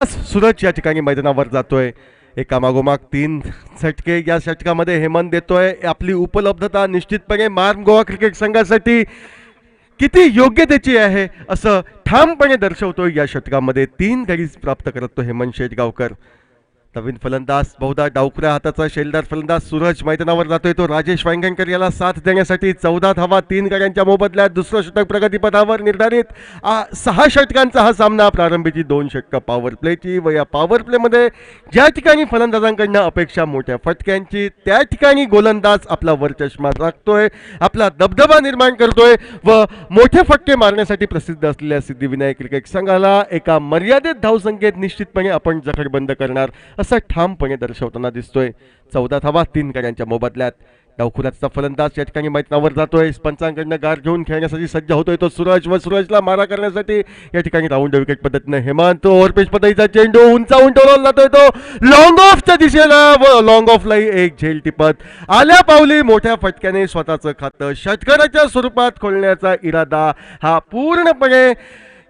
सूरज या ठिकाणी मैदानावर जातोय. एका मागोमाग 3 षटके या षटकामध्ये हेमंत देतोय. आपली उपलब्धता निश्चितपणे मार्म गोवा क्रिकेट संघासाठी किती योग्यतेची आहे असं ठामपणे दर्शवतोय. या षटकामध्ये 3 गडी प्राप्त करत तो हेमंत शेटगावकर. नवीन फलंदाज बहुधा डावखऱ्या हाताचा शेलदार फलंदाज सूरज मैदानावर जातोय. तो राजेश वांगणकर याला साथ देण्यासाठी 14 धावा 3 गड्यांच्या मोबदल्यात. दुसरं षटक प्रगतीपथावर निर्धारित. 6 षटकांचा हा सामना. प्रारंभीची 2 षटकं पॉवर प्लेची व या पॉवर प्लेमध्ये ज्या ठिकाणी फलंदाजांकडनं अपेक्षा मोठ्या फटक्यांची त्या ठिकाणी गोलंदाज आपला वरचष्मा राखतोय, आपला दबदबा निर्माण करतोय व मोठे फटके मारण्यासाठी प्रसिद्ध असलेल्या सिद्धिविनायक क्रिकेट संघाला एका मर्यादित धावसंख्येत निश्चितपणे आपण जखडबंद करणार असं ठामपणे दर्शवताना दिसतोय. 14 धावा 3 गड्यांच्या मोबदल्यात. डावखुराचा फलंदाज या ठिकाणी मैदानावर जातोय. पंचांकडनं गार घेऊन खेळण्यासाठी सज्ज होतोय तो सूरज व सूरजला मारा करण्यासाठी या ठिकाणी राऊंड विकेट पद्धतीने हेमंत. ओव्हरपेच पद्धतीचा चेंडू उंचावून टोलवला जातोय तो लॉंग ऑफच्या दिशेला व लॉंग ऑफला एक झेल टिपत आल्या पावली मोठ्या फटक्याने स्वतःचं खातं षटकाराच्या स्वरूपात खोलण्याचा इरादा हा पूर्णपणे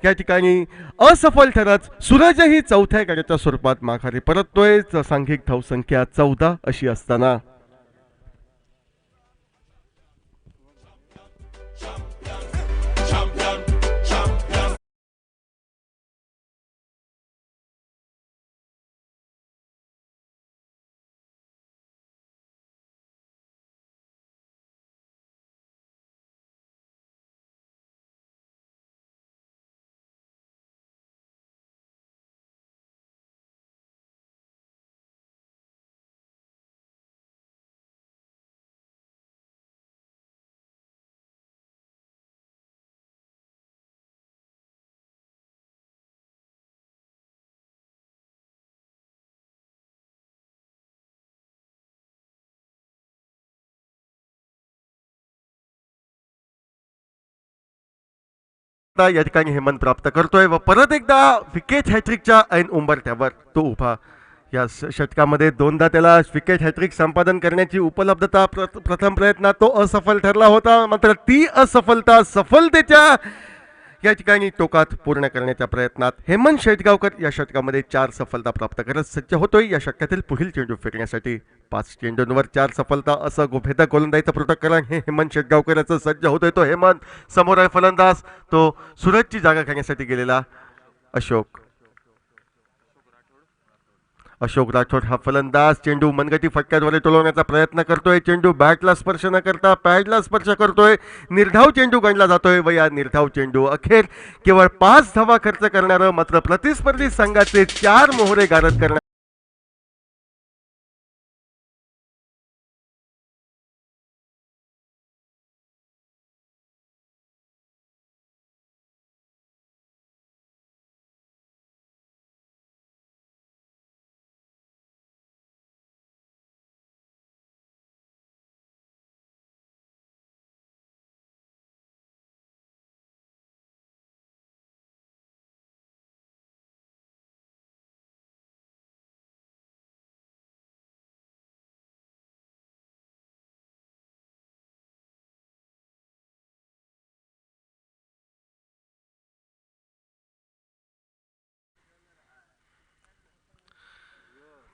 या ठिकाणी असफल ठरत सूरजही चौथ्या गड्याच्या स्वरूपात माघारी परततोय. सांघिक धावसंख्या 14 अशी असताना या ठिकाणी हेमंत प्राप्त करतोय व परत एकदा विकेट हॅट्रिकच्या ऐन उंबरठ्यावर तो उभा. या षटकामध्ये 2दा त्याला विकेट हॅट्रिक संपादन करण्याची उपलब्धता प्रथम प्रयत्नात तो असफल ठरला होता. मात्र ती असफलता सफलतेच्या या ठिकाणी टोकात पूर्ण करण्याच्या प्रयत्नात हेमंत शेटगावकर या षटकामध्ये 4 सफलता प्राप्त करत सज्ज होतोय या षटकातील पुढील चेंडू फेकण्यासाठी. 5 चेंडूंवर 4 सफलता असं भेदक गोलंदाजीचं पृथक्करण हे हेमंत शेटगावकर याचं सज्ज होतोय. तो हेमंत समोर आहे फलंदाज तो सूरजची जागा घेण्यासाठी गेलेला अशोक राठोड हा फलंदाज. चेंडू मनगटी फटक्याद्वारे टोलवण्याचा प्रयत्न करतोय. चेंडू बॅटला स्पर्श न करता पॅडला स्पर्श करतोय. निर्धाव चेंडू गणला जातोय व या निर्धाव चेंडू अखेर केवळ 5 धावा खर्च करणारं मात्र प्रतिस्पर्धी संघाचे 4 मोहरे गारद करणार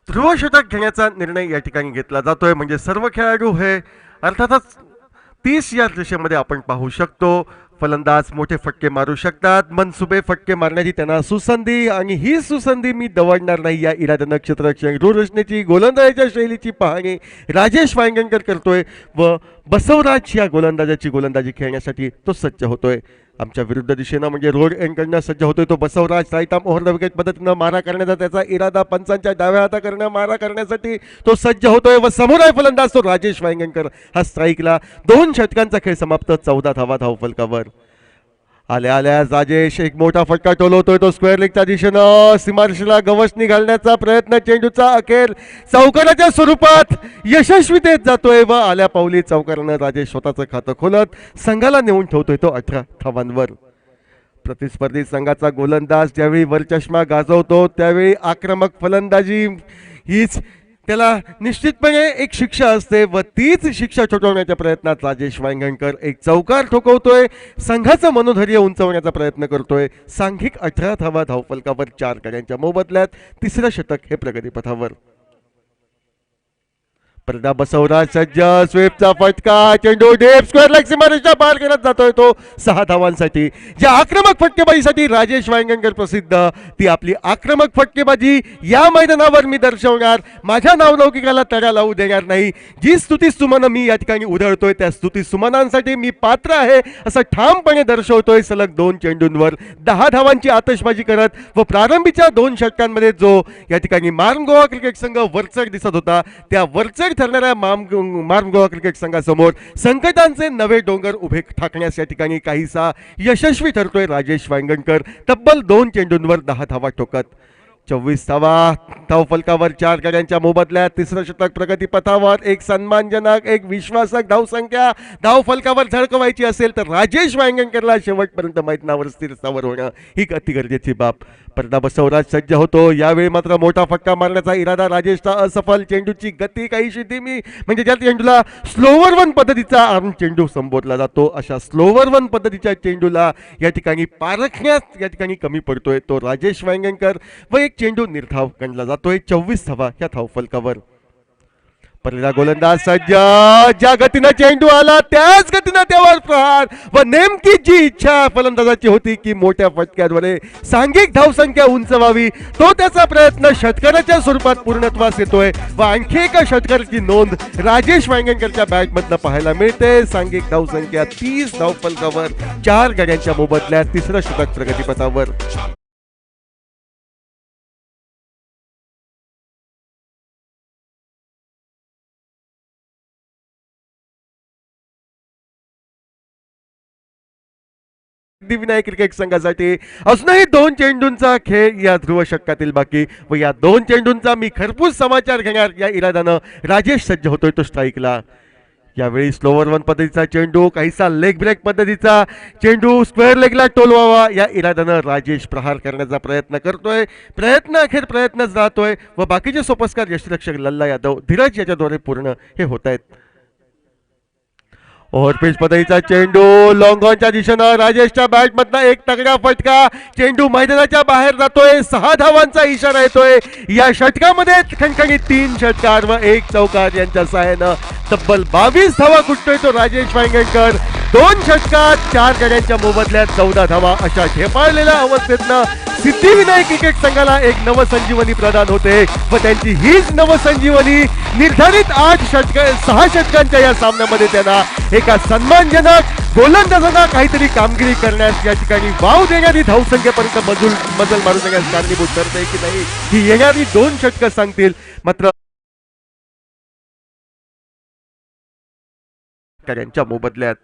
ध्रुवशतक घेण्याचा निर्णय या ठिकाणी घेतला जातोय. म्हणजे सर्व खेळाडू हे अर्थातच 30 या दिशेमध्ये आपण पाहू शकतो. फलंदाज मोठे फटके मारू शकतात. मनसुबे फटके मारण्याची त्यांना सुसंधी आणि ही सुसंधी मी दवडणार नाही या इराद्यानं क्षेत्ररक्षण रचनेची गोलंदाजीच्या शैलीची पाहणी राजेश वांगणकर करतोय व बसवराज या गोलंदाजाची गोलंदाजी खेळण्यासाठी तो सज्ज होतोय. आमच्या विरुद्ध दिशेनं म्हणजे रोड एंडकडनं सज्ज होतोय तो बसवराज. साईताम ओव्हर विकेट पद्धतीनं मारा करण्याचा त्याचा इरादा. पंचांच्या डाव्या हाताकडनं मारा करण्यासाठी तो सज्ज होतोय व समोर आहे फलंदाज तो राजेश वांगणकर. हा स्ट्राईकला 2 षटकांचा खेळ समाप्त. 14 धावा धावफलकावर. आल्या आल्या राजेश एक मोठा फटका टोलवतोय तो स्क्वेअर लेगच्या दिशेनं. सीमारेषेला गवसणी घालण्याचा प्रयत्न चेंडूचा अखेर चौकाराच्या स्वरूपात यशस्वीतेत जातोय व आल्या पावली चौकारानं राजेश स्वतःचं खातं खोलत संघाला नेऊन ठेवतोय तो 18 धावांवर. प्रतिस्पर्धी संघाचा गोलंदाज ज्यावेळी वरचष्मा गाजवतो त्यावेळी आक्रमक फलंदाजी हीच त्याला निश्चितपणे एक शिक्षा असते व तीच शिक्षा छोटवण्याच्या प्रयत्नात राजेश वांगणकर एक चौकार ठोकवतोय, संघाचं मनोधैर्य उंचवण्याचा प्रयत्न करतोय. सांघिक 18 धावा धावफलकावर 4 गड्यांच्या मोबदल्यात तिसरं षटक हे प्रगतीपथावर. प्रदा बसवराज सज्ज, स्वीपचा फटका, चेंडू डीप स्क्वेअर लेग सीमारेषा पार करत जातोय तो 6 धावांसाठी. ज्या आक्रमक फटकेबाजीसाठी राजेश वांगणकर प्रसिद्ध, ती आपली आक्रमक फटकेबाजी या मैदानावर मी दर्शवणार. माझ्या नावलौकिकाला तडा लावू देणार नाही. जी स्तुती सुमनं मी या ठिकाणी उधळतोय त्या स्तुती सुमनांसाठी मी पात्र आहे असं ठामपणे दर्शवतोय. सलग 2 चेंडूंवर 10 धावांची आतषबाजी करत व प्रारंभीच्या 2 षटकांमध्ये जो या ठिकाणी मार्म गोवा क्रिकेट संघ वरचढ दिसत होता, त्या वरचढ ठरणाऱ्या मार्म गोवा क्रिकेट संघासमोर संकटांचे नवे डोंगर उभे ठाकण्यास या ठिकाणी काहीसा यशस्वी ठरतोय राजेश वांगणकर. तब्बल 2 चेंडूंवर 10 धावा ठोकत 24 धावा धावफलकावर 4 गड्यांच्या मोबदल्यात तिसरं षटक प्रगतीपथावर. एक सन्मानजनक, एक विश्वासक धावसंख्या धावफलकावर झळकवायची असेल तर राजेश वांगणकरला शेवटपर्यंत मैदानावर स्थिर स्थावर होणं ही अति गरजेची बाब. प्रदा बसवराज सज्ज होतो. यावेळी मात्र मोठा फटका मारण्याचा इरादा राजेशचा असफल. चेंडूची गती काहीशी धीमी, म्हणजे ज्या चेंडूला स्लोवर वन पद्धतीचा आर्म चेंडू संबोधला जातो, अशा स्लोवर वन पद्धतीच्या चेंडूला या ठिकाणी पारखण्यात या ठिकाणी कमी पडतोय तो राजेश वांगणकर व एक चेंडू निर्धाव गणला जातोय. 24 धावा या धावफलकावर. पहिला गोलंदाज सज्ज, ज्या गतीनं चेंडू आला त्याच गतीनं त्यावर प्रहार व नेमकी जी इच्छा फलंदाजाची होती की मोठ्या फटक्याद्वारे सांघिक धावसंख्या उंचवावी, तो त्याचा प्रयत्न षटकाराच्या स्वरूपात पूर्णत्वास येतोय व आणखी एका षटकाराची नोंद राजेश वांगणकरच्या बॅटमधनं पाहायला मिळते. सांघिक धावसंख्या 30 धावफलकावर 4 गड्यांच्या मोबदल्यात तिसरं षटक प्रगतीपथावर. सिद्धिविनायक क्रिकेट संघासाठी अजूनही 2 चेंडूंचा खेळ या ध्रुव षटकातील बाकी व या 2 चेंडूंचा मी खरपूस समाचार घेणार या इराद्यानं राजेश सज्ज होतोय तो स्ट्राईकला. यावेळी स्लोवर वन पद्धतीचा चेंडू, काहीसा लेग ब्रेक पद्धतीचा चेंडू स्क्वेअर लेगला टोलवावा या इराद्यानं राजेश प्रहार करण्याचा प्रयत्न करतोय. प्रयत्न अखेर प्रयत्नच राहतोय व बाकीचे सोपस्कार यष्टिरक्षक लल्ला यादव, धीरज याच्याद्वारे पूर्ण हे होत आहेत. ओव्हरपिच पद्धतीचा चेंडू लॉंग ऑनच्या दिशेनं राजेशच्या बॅटमधनं एक तगडा फटका, चेंडू मैदानाच्या बाहेर जातोय. 6 धावांचा इशारा येतोय. या षटकामध्ये खणखणीत 3 षटकार व 1 चौकार यांच्या सहाय्यानं तब्बल 22 धावा कुठतोय तो राजेश वांगणकर. 2 षटकात 4 गड्यांच्या मोबदल्यात 14 धावा अशा ढेपाळलेल्या अवस्थेतनं सिद्धिविनायक क्रिकेट संघाला एक नवसंजीवनी प्रदान होते व त्यांची हीच नवसंजीवनी निर्धारित 6 षटकांच्या या सामन्यामध्ये त्यांना एका सन्मानजनक गोलंदाजांना काहीतरी कामगिरी करण्यास या ठिकाणी वाव देणारी धावसंख्येपर्यंत मजल मारून देण्यास कारणीभूत ठरते की नाही ही येणारी 2 षटकं सांगतील. मात्र यांच्या मोबदल्यात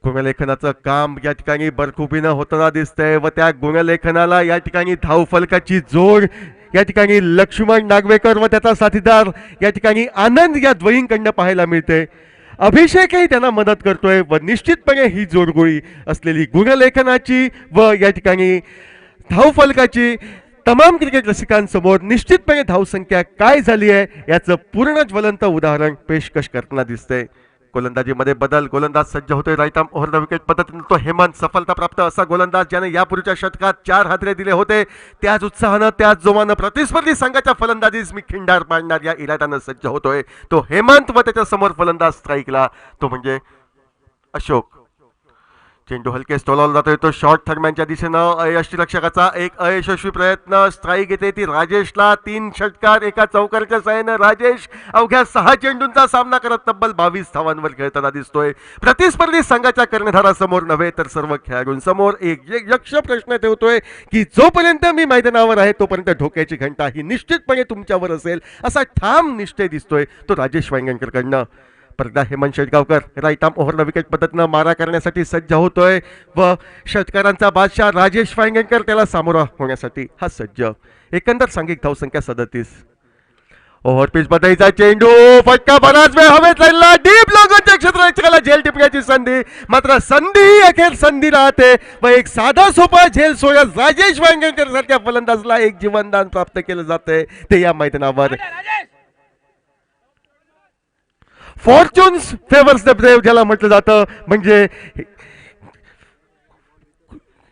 गुणलेखनाचं काम या ठिकाणी बरखुबीनं होताना दिसतंय व त्या गुणलेखनाला या ठिकाणी धावफलकाची जोड या ठिकाणी लक्ष्मण नागवेकर व त्याचा साथीदार या ठिकाणी आनंद या द्वयींकडनं पाहायला मिळते. अभिषेकही त्यांना मदत करतोय व निश्चितपणे ही जोडगोळी असलेली गुणलेखनाची व या ठिकाणी धावफलकाची तमाम क्रिकेट रसिकांसमोर निश्चितपणे धावसंख्या काय झाली आहे याचं पूर्ण ज्वलंत उदाहरण पेशकश करताना दिसतंय. गोलंदाजीमध्ये बदल, गोलंदाज सज्ज होतोय right arm over the wicket पद्धतीने तो हेमंत, सफलता प्राप्त असा गोलंदाज ज्याने यापूर्वीच्या षटकात 4 हादरे दिले होते. त्याच उत्साहानं त्याच जोमानं प्रतिस्पर्धी संघाच्या फलंदाजीस मी खिंडार पाडणार या इराद्यानं सज्ज होतोय तो हेमंत व त्याच्या समोर फलंदाज स्ट्राईकला तो म्हणजे अशोक. चेंडू हलके टोलावला जातोय तो शॉर्ट थर्मॅनच्या दिशेनं. यष्टिरक्षकाचा एक अयशस्वी प्रयत्न, स्ट्राईक येते ती राजेशला. 3 षटकार एका चौकारच्या साहाय्यानं राजेश अवघ्या 6 चेंडूंचा सामना करत तब्बल 22 धावांवर खेळताना दिसतोय. प्रतिस्पर्धी संघाच्या कर्णधारासमोर नव्हे तर सर्व खेळाडूंसमोर एक यक्ष प्रश्न ठेवतोय की जोपर्यंत मी मैदानावर आहे तोपर्यंत ढोक्याची घंटा ही निश्चितपणे तुमच्यावर असेल असा ठाम निश्चय दिसतोय तो राजेश वांगणकरकडनं. परदा Hemant Shetgaonkar right arm over the wicket पद्धतीनं मारा करण्यासाठी सज्ज होतोय व षटकारांचा बादशाह राजेश वांगणकर त्याला सामोरा होण्यासाठी हा सज्ज. एकंदर सांघिक धावसंख्या 37. ओव्हर पिच बदलायचा चेंडू, फटका बराच वेळ हवेत राहिला, डीप लॉंगच्या क्षेत्ररक्षकाला झेल टिपण्याची संधी, मात्र संधी अखेर संधी राहते व एक साधा सोपा झेल सोडत राजेश वांगणकर सारख्या फलंदाजला एक जीवनदान प्राप्त केलं जाते ते या मैदानावर. फॉर्च्युन्स फेवर्स द ब्रेव ज्याला म्हटलं जातं, म्हणजे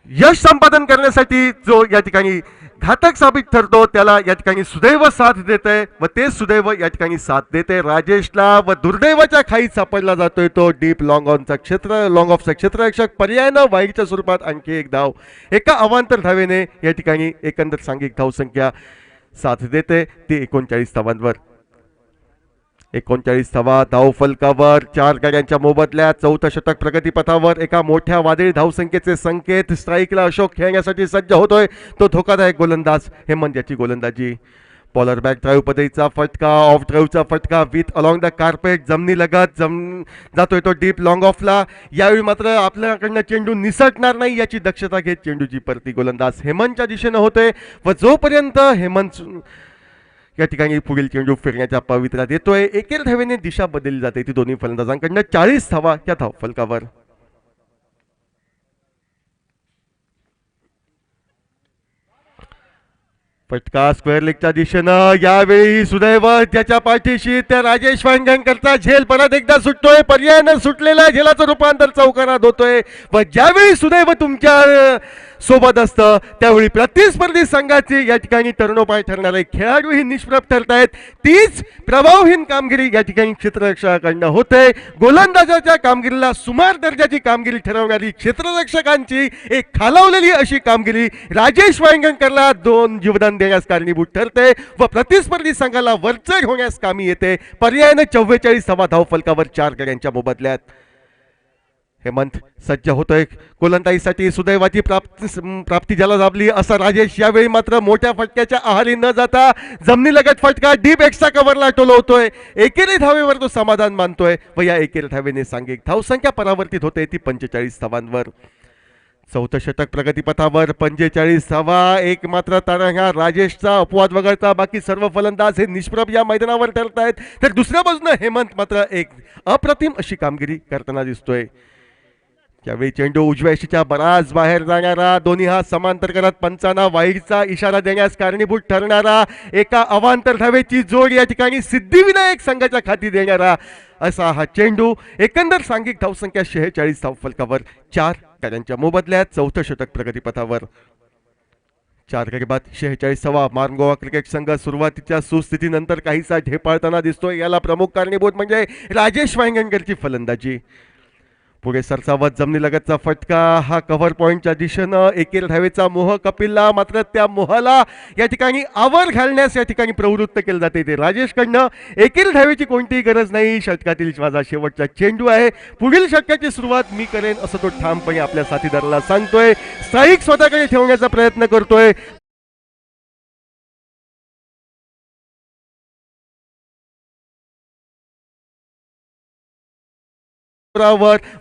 यश संपादन करण्यासाठी जो या ठिकाणी घातक साबित ठरतो त्याला या ठिकाणी सुदैव साथ देते व ते सुदैव या ठिकाणी साथ देते राजेशला व दुर्दैवाच्या खाईत सापडला जातोय तो डीप लॉंग ऑफचा क्षेत्ररक्षक. पर्यायानं वाईटच्या स्वरूपात आणखी एक धाव एका अवांतर धावेने या ठिकाणी एकंदर सांघिक धावसंख्या साथ देते ती 39 धावांवर. 39 धावा धाव फलकावर, 4 गाड्यांच्या मोबदल्यात, चौथं षटक प्रगतीपथावर, एका मोठ्या वादळी धावसंख्येचे संकेत. स्ट्राईकला अशोक खेळण्यासाठी सज्ज होतोय तो धोकादायक गोलंदाज हेमंत याची गोलंदाजी. बॉलर बॅक ड्राईव्ह पद्धतीचा फटका, ऑफ ड्राईव्हचा फटका विथ अलॉंग द कार्पेट, जमनी लगत जातोय तो डीप लॉंग ऑफला. यावेळी मात्र आपल्याकडनं चेंडू निसटणार नाही याची दक्षता घेत चेंडूची परती गोलंदाज हेमंतच्या दिशेनं होते व जोपर्यंत हेमंत या ठिकाणी पुढील चेंडू फिरण्याच्या पवित्र्यात येतोय एकेर धावेने दिशा बदलली जाते ती दोन्ही फलंदाजांकडनं. 40 धावा या धाव फलकावर. फटका स्क्वेअर लेगच्या दिशेनं, यावेळी सुदैव ज्याच्या पाठीशी त्या राजेश वांगणकरचा झेल परत एकदा सुटतोय. पर्यायानं सुटलेल्या झेलाचं रूपांतर चौकारात होतोय व ज्यावेळी सुदैव तुमच्या सोबत असतं त्यावेळी प्रतिस्पर्धी संघाची या ठिकाणी तरुणोपाय ठरणारे खेळाडूही निष्प्रभ ठरतायत. तीच प्रभावहीन कामगिरी या ठिकाणी क्षेत्ररक्षकांकडनं होते. गोलंदाजाच्या कामगिरीला सुमार दर्जाची कामगिरी ठरवणारी क्षेत्ररक्षकांची एक खालावलेली अशी कामगिरी राजेश वांगणकरला 2 जीवदान देण्यास कारणीभूत ठरते व प्रतिस्पर्धी संघाला वरचढ होण्यास कामी येते. पर्यायाने 44 धाव फलकावर 4 गड्यांच्या मोबदल्यात. हेमंत सज्ज होतोय गोलंदाजीसाठी, सुदैवाची प्राप्ती ज्याला लाभली असा राजेश यावेळी मात्र मोठ्या फटक्याच्या आहारी न जाता जमनी लगत फटका डीप एक्स्ट्रा कव्हरला टोलवतोय. एकेरी धावेवर तो समाधान मानतोय व या एकेरी धावेने सांघिक धावसंख्या परावर्तित होते ती 45 धावांवर. चौथं षटक प्रगतीपथावर, 45 धावा. एक मात्र तारा राजेशचा अपवाद वगळता बाकी सर्व फलंदाज हे निष्प्रभ या मैदानावर ठरतायत. तर दुसऱ्या बाजूने हेमंत मात्र एक अप्रतिम अशी कामगिरी करताना दिसतोय. त्यावेळी चेंडू उजव्या यशीच्या बराच बाहेर जाणारा, दोन्ही हात समांतर करत पंचांना वाईडचा इशारा देण्यास कारणीभूत ठरणारा, एका अवांतर धावेची जोड या ठिकाणी सिद्धिविनायक संघाच्या खाती देणारा असा हा चेंडू. एकंदर सांघिक धावसंख्या 46 धाव फलकावर 4 गाड्यांच्या मोबदल्यात. चौथं षटक प्रगतीपथावर. 4 गडी बाद 46वा. मार्म गोवा क्रिकेट संघ सुरुवातीच्या सुस्थितीनंतर काहीसा ढेपाळताना दिसतोय. याला प्रमुख कारणीभूत म्हणजे राजेश वांगणकरची फलंदाजी. पुढे सरसावत जमनी लगतचा फटका, हा कव्हर पॉइंटच्या दिशेनं एकेर धावेचा मोह कपिलला, मात्र त्या मोहाला या ठिकाणी आवर घालण्यास या ठिकाणी प्रवृत्त केलं जाते ते राजेशकडनं. एकेर धावेची कोणतीही गरज नाही, षटकातील माझा शेवटचा चेंडू आहे, पुढील षटकाची सुरुवात मी करेन असं तो ठामपणे आपल्या साथीदाराला सांगतोय. स्ट्राईक स्वतःकडे ठेवण्याचा प्रयत्न करतोय.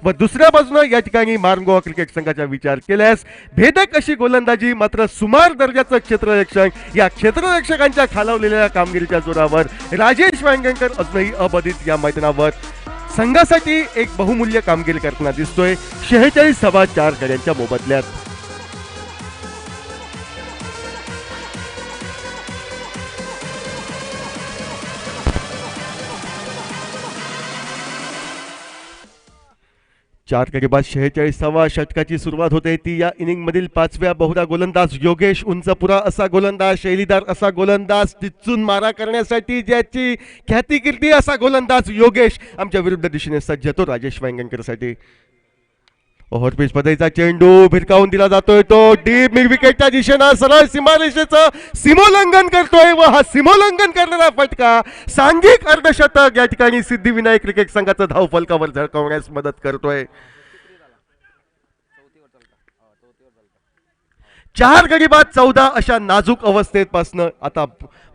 व दुसऱ्या बाजूला या ठिकाणी मार्म गोवा क्रिकेट संघाचा विचार केल्यास भेदक अशी गोलंदाजी, मात्र सुमार दर्जाचं क्षेत्ररक्षक, या क्षेत्ररक्षकांच्या खालावलेल्या कामगिरीच्या जोरावर राजेश वांगणकर अजूनही अबाधित या मैदानावर संघासाठी एक बहुमूल्य कामगिरी करताना दिसतोय. 46 धावा 4 गड्यांच्या मोबदल्यात. चार गडी बाद 46वा षटकाची सुरुवात होते ती या इनिंग मधील 5व्या बहुधा गोलंदाज योगेश उंचपुरा असा गोलंदाज, शैलीदार असा गोलंदाज, टिचून मारा करण्यासाठी ज्याची ख्याती कीर्ती असा गोलंदाज योगेश आमच्या विरुद्ध दिशेने सज्ज तो राजेश वांगणकरसाठी. ओव्हरपिच पद्धतीचा चेंडू भिरकावून दिला जातोय, तो डीप मिड विकेटच्या दिशेनं सरळ सीमारेषेचं सीमोल्लंघन करतोय व हा सीमोल्लंघन करणारा फटका सांघिक अर्धशतक या ठिकाणी सिद्धिविनायक क्रिकेट संघाचं धाव फलकावर झळकावण्यास मदत करतोय. 4 गडी बाद 14 अशा नाजूक अवस्थेपासनं आता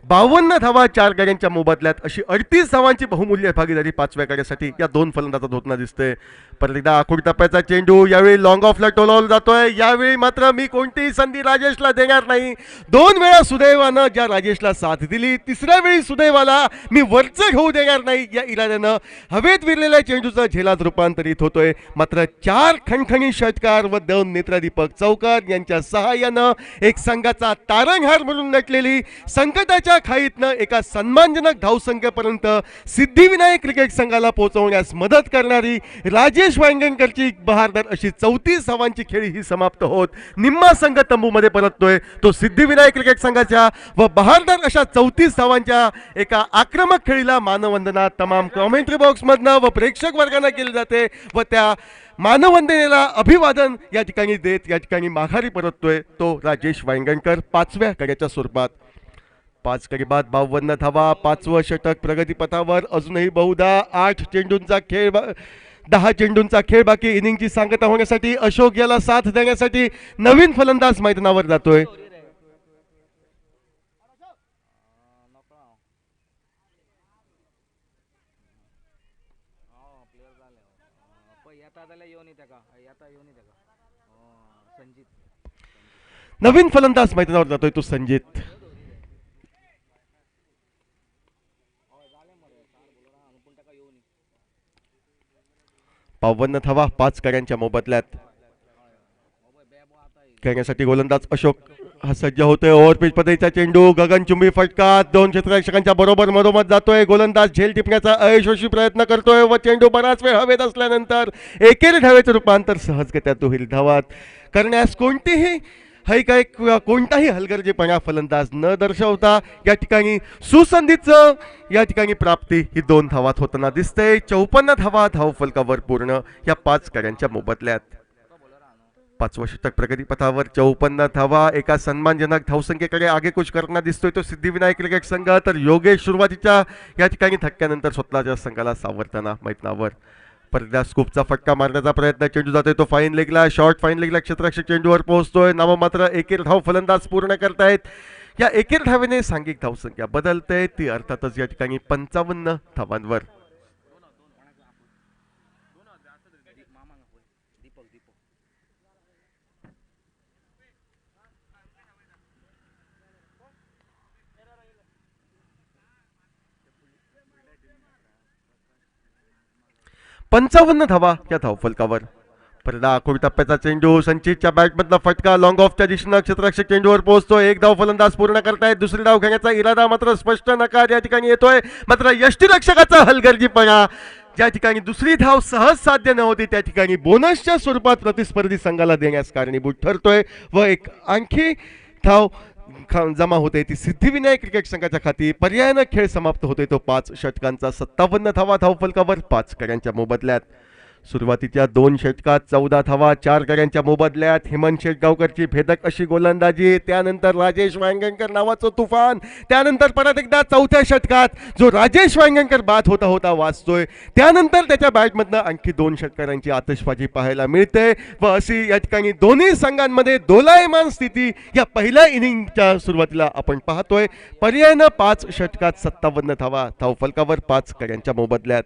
52 धावा 4 गड्यांच्या मोबदल्यात अशी 38 धावांची बहुमूल्य भागीदारी 5व्या गड्यासाठी या 2 फलंदाजात होताना दिसते. परत एकदा आखूड टप्प्याचा चेंडू यावेळी लॉंग ऑफला टोलावला जातोय. यावेळी मात्र मी कोणतीही संधी राजेशला देणार नाही. 2 वेळा सुदैवानं ज्या राजेशला साथ दिली, तिसऱ्या वेळी सुदैवाला मी वरचं घेऊ देणार नाही या इराद्यानं हवेत विरलेल्या चेंडूचं झेलात रूपांतरित होतोय. मात्र 4 खणखणी षटकार व 2 नेत्रदीपक चौकार यांच्या सहाय्यानं एक संघाचा तारणहार म्हणून नटलेली संकटाच्या खाईतनं एका सन्मानजनक धावसंख्येपर्यंत सिद्धिविनायक क्रिकेट संघाला पोहोचवण्यास मदत करणारी राजेश वांगणकरची बहारदार अशी 34 धावांची खेळी ही समाप्त होत निम्मा संघ तंबूमध्ये परततोय. तो सिद्धिविनायक क्रिकेट संघाच्या व बहारदार अशा 34 धावांच्या एका आक्रमक खेळीला मानवंदना तमाम कॉमेंट्री बॉक्समधनं व प्रेक्षक वर्गानं केली जाते व त्या मानवंदनेला अभिवादन या ठिकाणी देत या ठिकाणी माघारी परततोय तो राजेश वांगणकर 5व्या गड्याच्या स्वरूपात. 5 गडी बाद 52 धावा, 5वं षटक प्रगतीपथावर. अजूनही बहुधा 8 चेंडूंचा खेळ 10 चेंडूंचा खेळ बाकी. इनिंगची सांगता होण्यासाठी अशोक याला साथ देण्यासाठी नवीन फलंदाज मैदानावर जातोय. नवीन फलंदाज मैदानावर जातोय तो संजित. पावन्न धावा 5 गड्यांच्या मोबदल्यात खेळण्यासाठी गोलंदाज अशोक हा सज्ज होतोय. ओव्हरपिच पद्धतीचा चेंडू गगनचुंबी फटका 2 क्षेत्ररक्षकांच्या बरोबर मधोमध जातोय. गोलंदाज झेल टिपण्याचा अयशस्वी प्रयत्न करतोय व चेंडू बराच वेळ हवेत असल्यानंतर एकेरी धावेचं रूपांतर सहजगत्या दुहेरी धावात करण्यास कोणताही हलगर्जीपणा फलंदाज न दर्शवता या ठिकाणी सुसंधीचं या ठिकाणी प्राप्ती ही 2 धावात होताना दिसते. 54 धावा धावफलकावर पूर्ण या 5 गड्यांच्या मोबदल्यात. 5वं षटक प्रगतीपथावर 54 धावा एका सन्मानजनक धावसंख्येकडे आगेकूच करताना दिसतोय तो सिद्धिविनायक क्रिकेट संघ. तर योगेश सुरुवातीच्या या ठिकाणी धक्क्यानंतर स्वतःच्या संघाला सावरताना मैदानावर. परत स्कूपचा फटका मारण्याचा प्रयत्न, चेंडू जातोय तो फाईन लेगला, शॉर्ट फाईन लेगला क्षेत्ररक्षक चेंडूवर पोहोचतोय. नाममात्र एकेर धाव फलंदाज पूर्ण करतायत. या एकेर धावेने सांघिक धावसंख्या बदलते ती अर्थातच या ठिकाणी 55 धावांवर. पंचावन्न धावा या धावफलकावर. परदा आखूड टप्प्याचा चेंडू संचितच्या बॅटमधला फटका लॉंग ऑफच्या दिशेनं क्षेत्ररक्षक चेंडूवर पोहोचतो. 1 धाव फलंदाज पूर्ण करतायत. दुसरी धाव घेण्याचा इरादा मात्र स्पष्ट नकार या ठिकाणी येतोय. मात्र यष्टीरक्षकाचा हलगर्जीपणा ज्या ठिकाणी दुसरी धाव सहज साध्य नव्हती त्या ठिकाणी बोनसच्या स्वरूपात प्रतिस्पर्धी संघाला देण्यास कारणीभूत ठरतोय व एक आणखी धाव जमा होते ती सिद्धिविनायक क्रिकेट संघाच्या खाती. पर्यायानं खेळ समाप्त होतोय तो 5 षटकांचा 57 धावा धावफलकावर 5 गड्यांच्या मोबदल्यात. सुरुवातीच्या 2 षटकात 14 धावा 4 गड्यांच्या मोबदल्यात. हेमंत शेटगावकरची भेदक अशी गोलंदाजी, त्यानंतर राजेश वांगणकर नावाचं तुफान, त्यानंतर परत एकदा 4थ्या षटकात जो राजेश वांगणकर बाद होता होता वाचतोय, त्यानंतर त्याच्या बॅटमधनं आणखी 2 षटकारांची आतषबाजी पाहायला मिळते व अशी या ठिकाणी दोन्ही संघांमध्ये दोलायमान स्थिती या पहिल्या इनिंगच्या सुरुवातीला आपण पाहतोय. पर्यायानं 5 षटकात 57 धावा धावफलकावर 5 गड्यांच्या मोबदल्यात.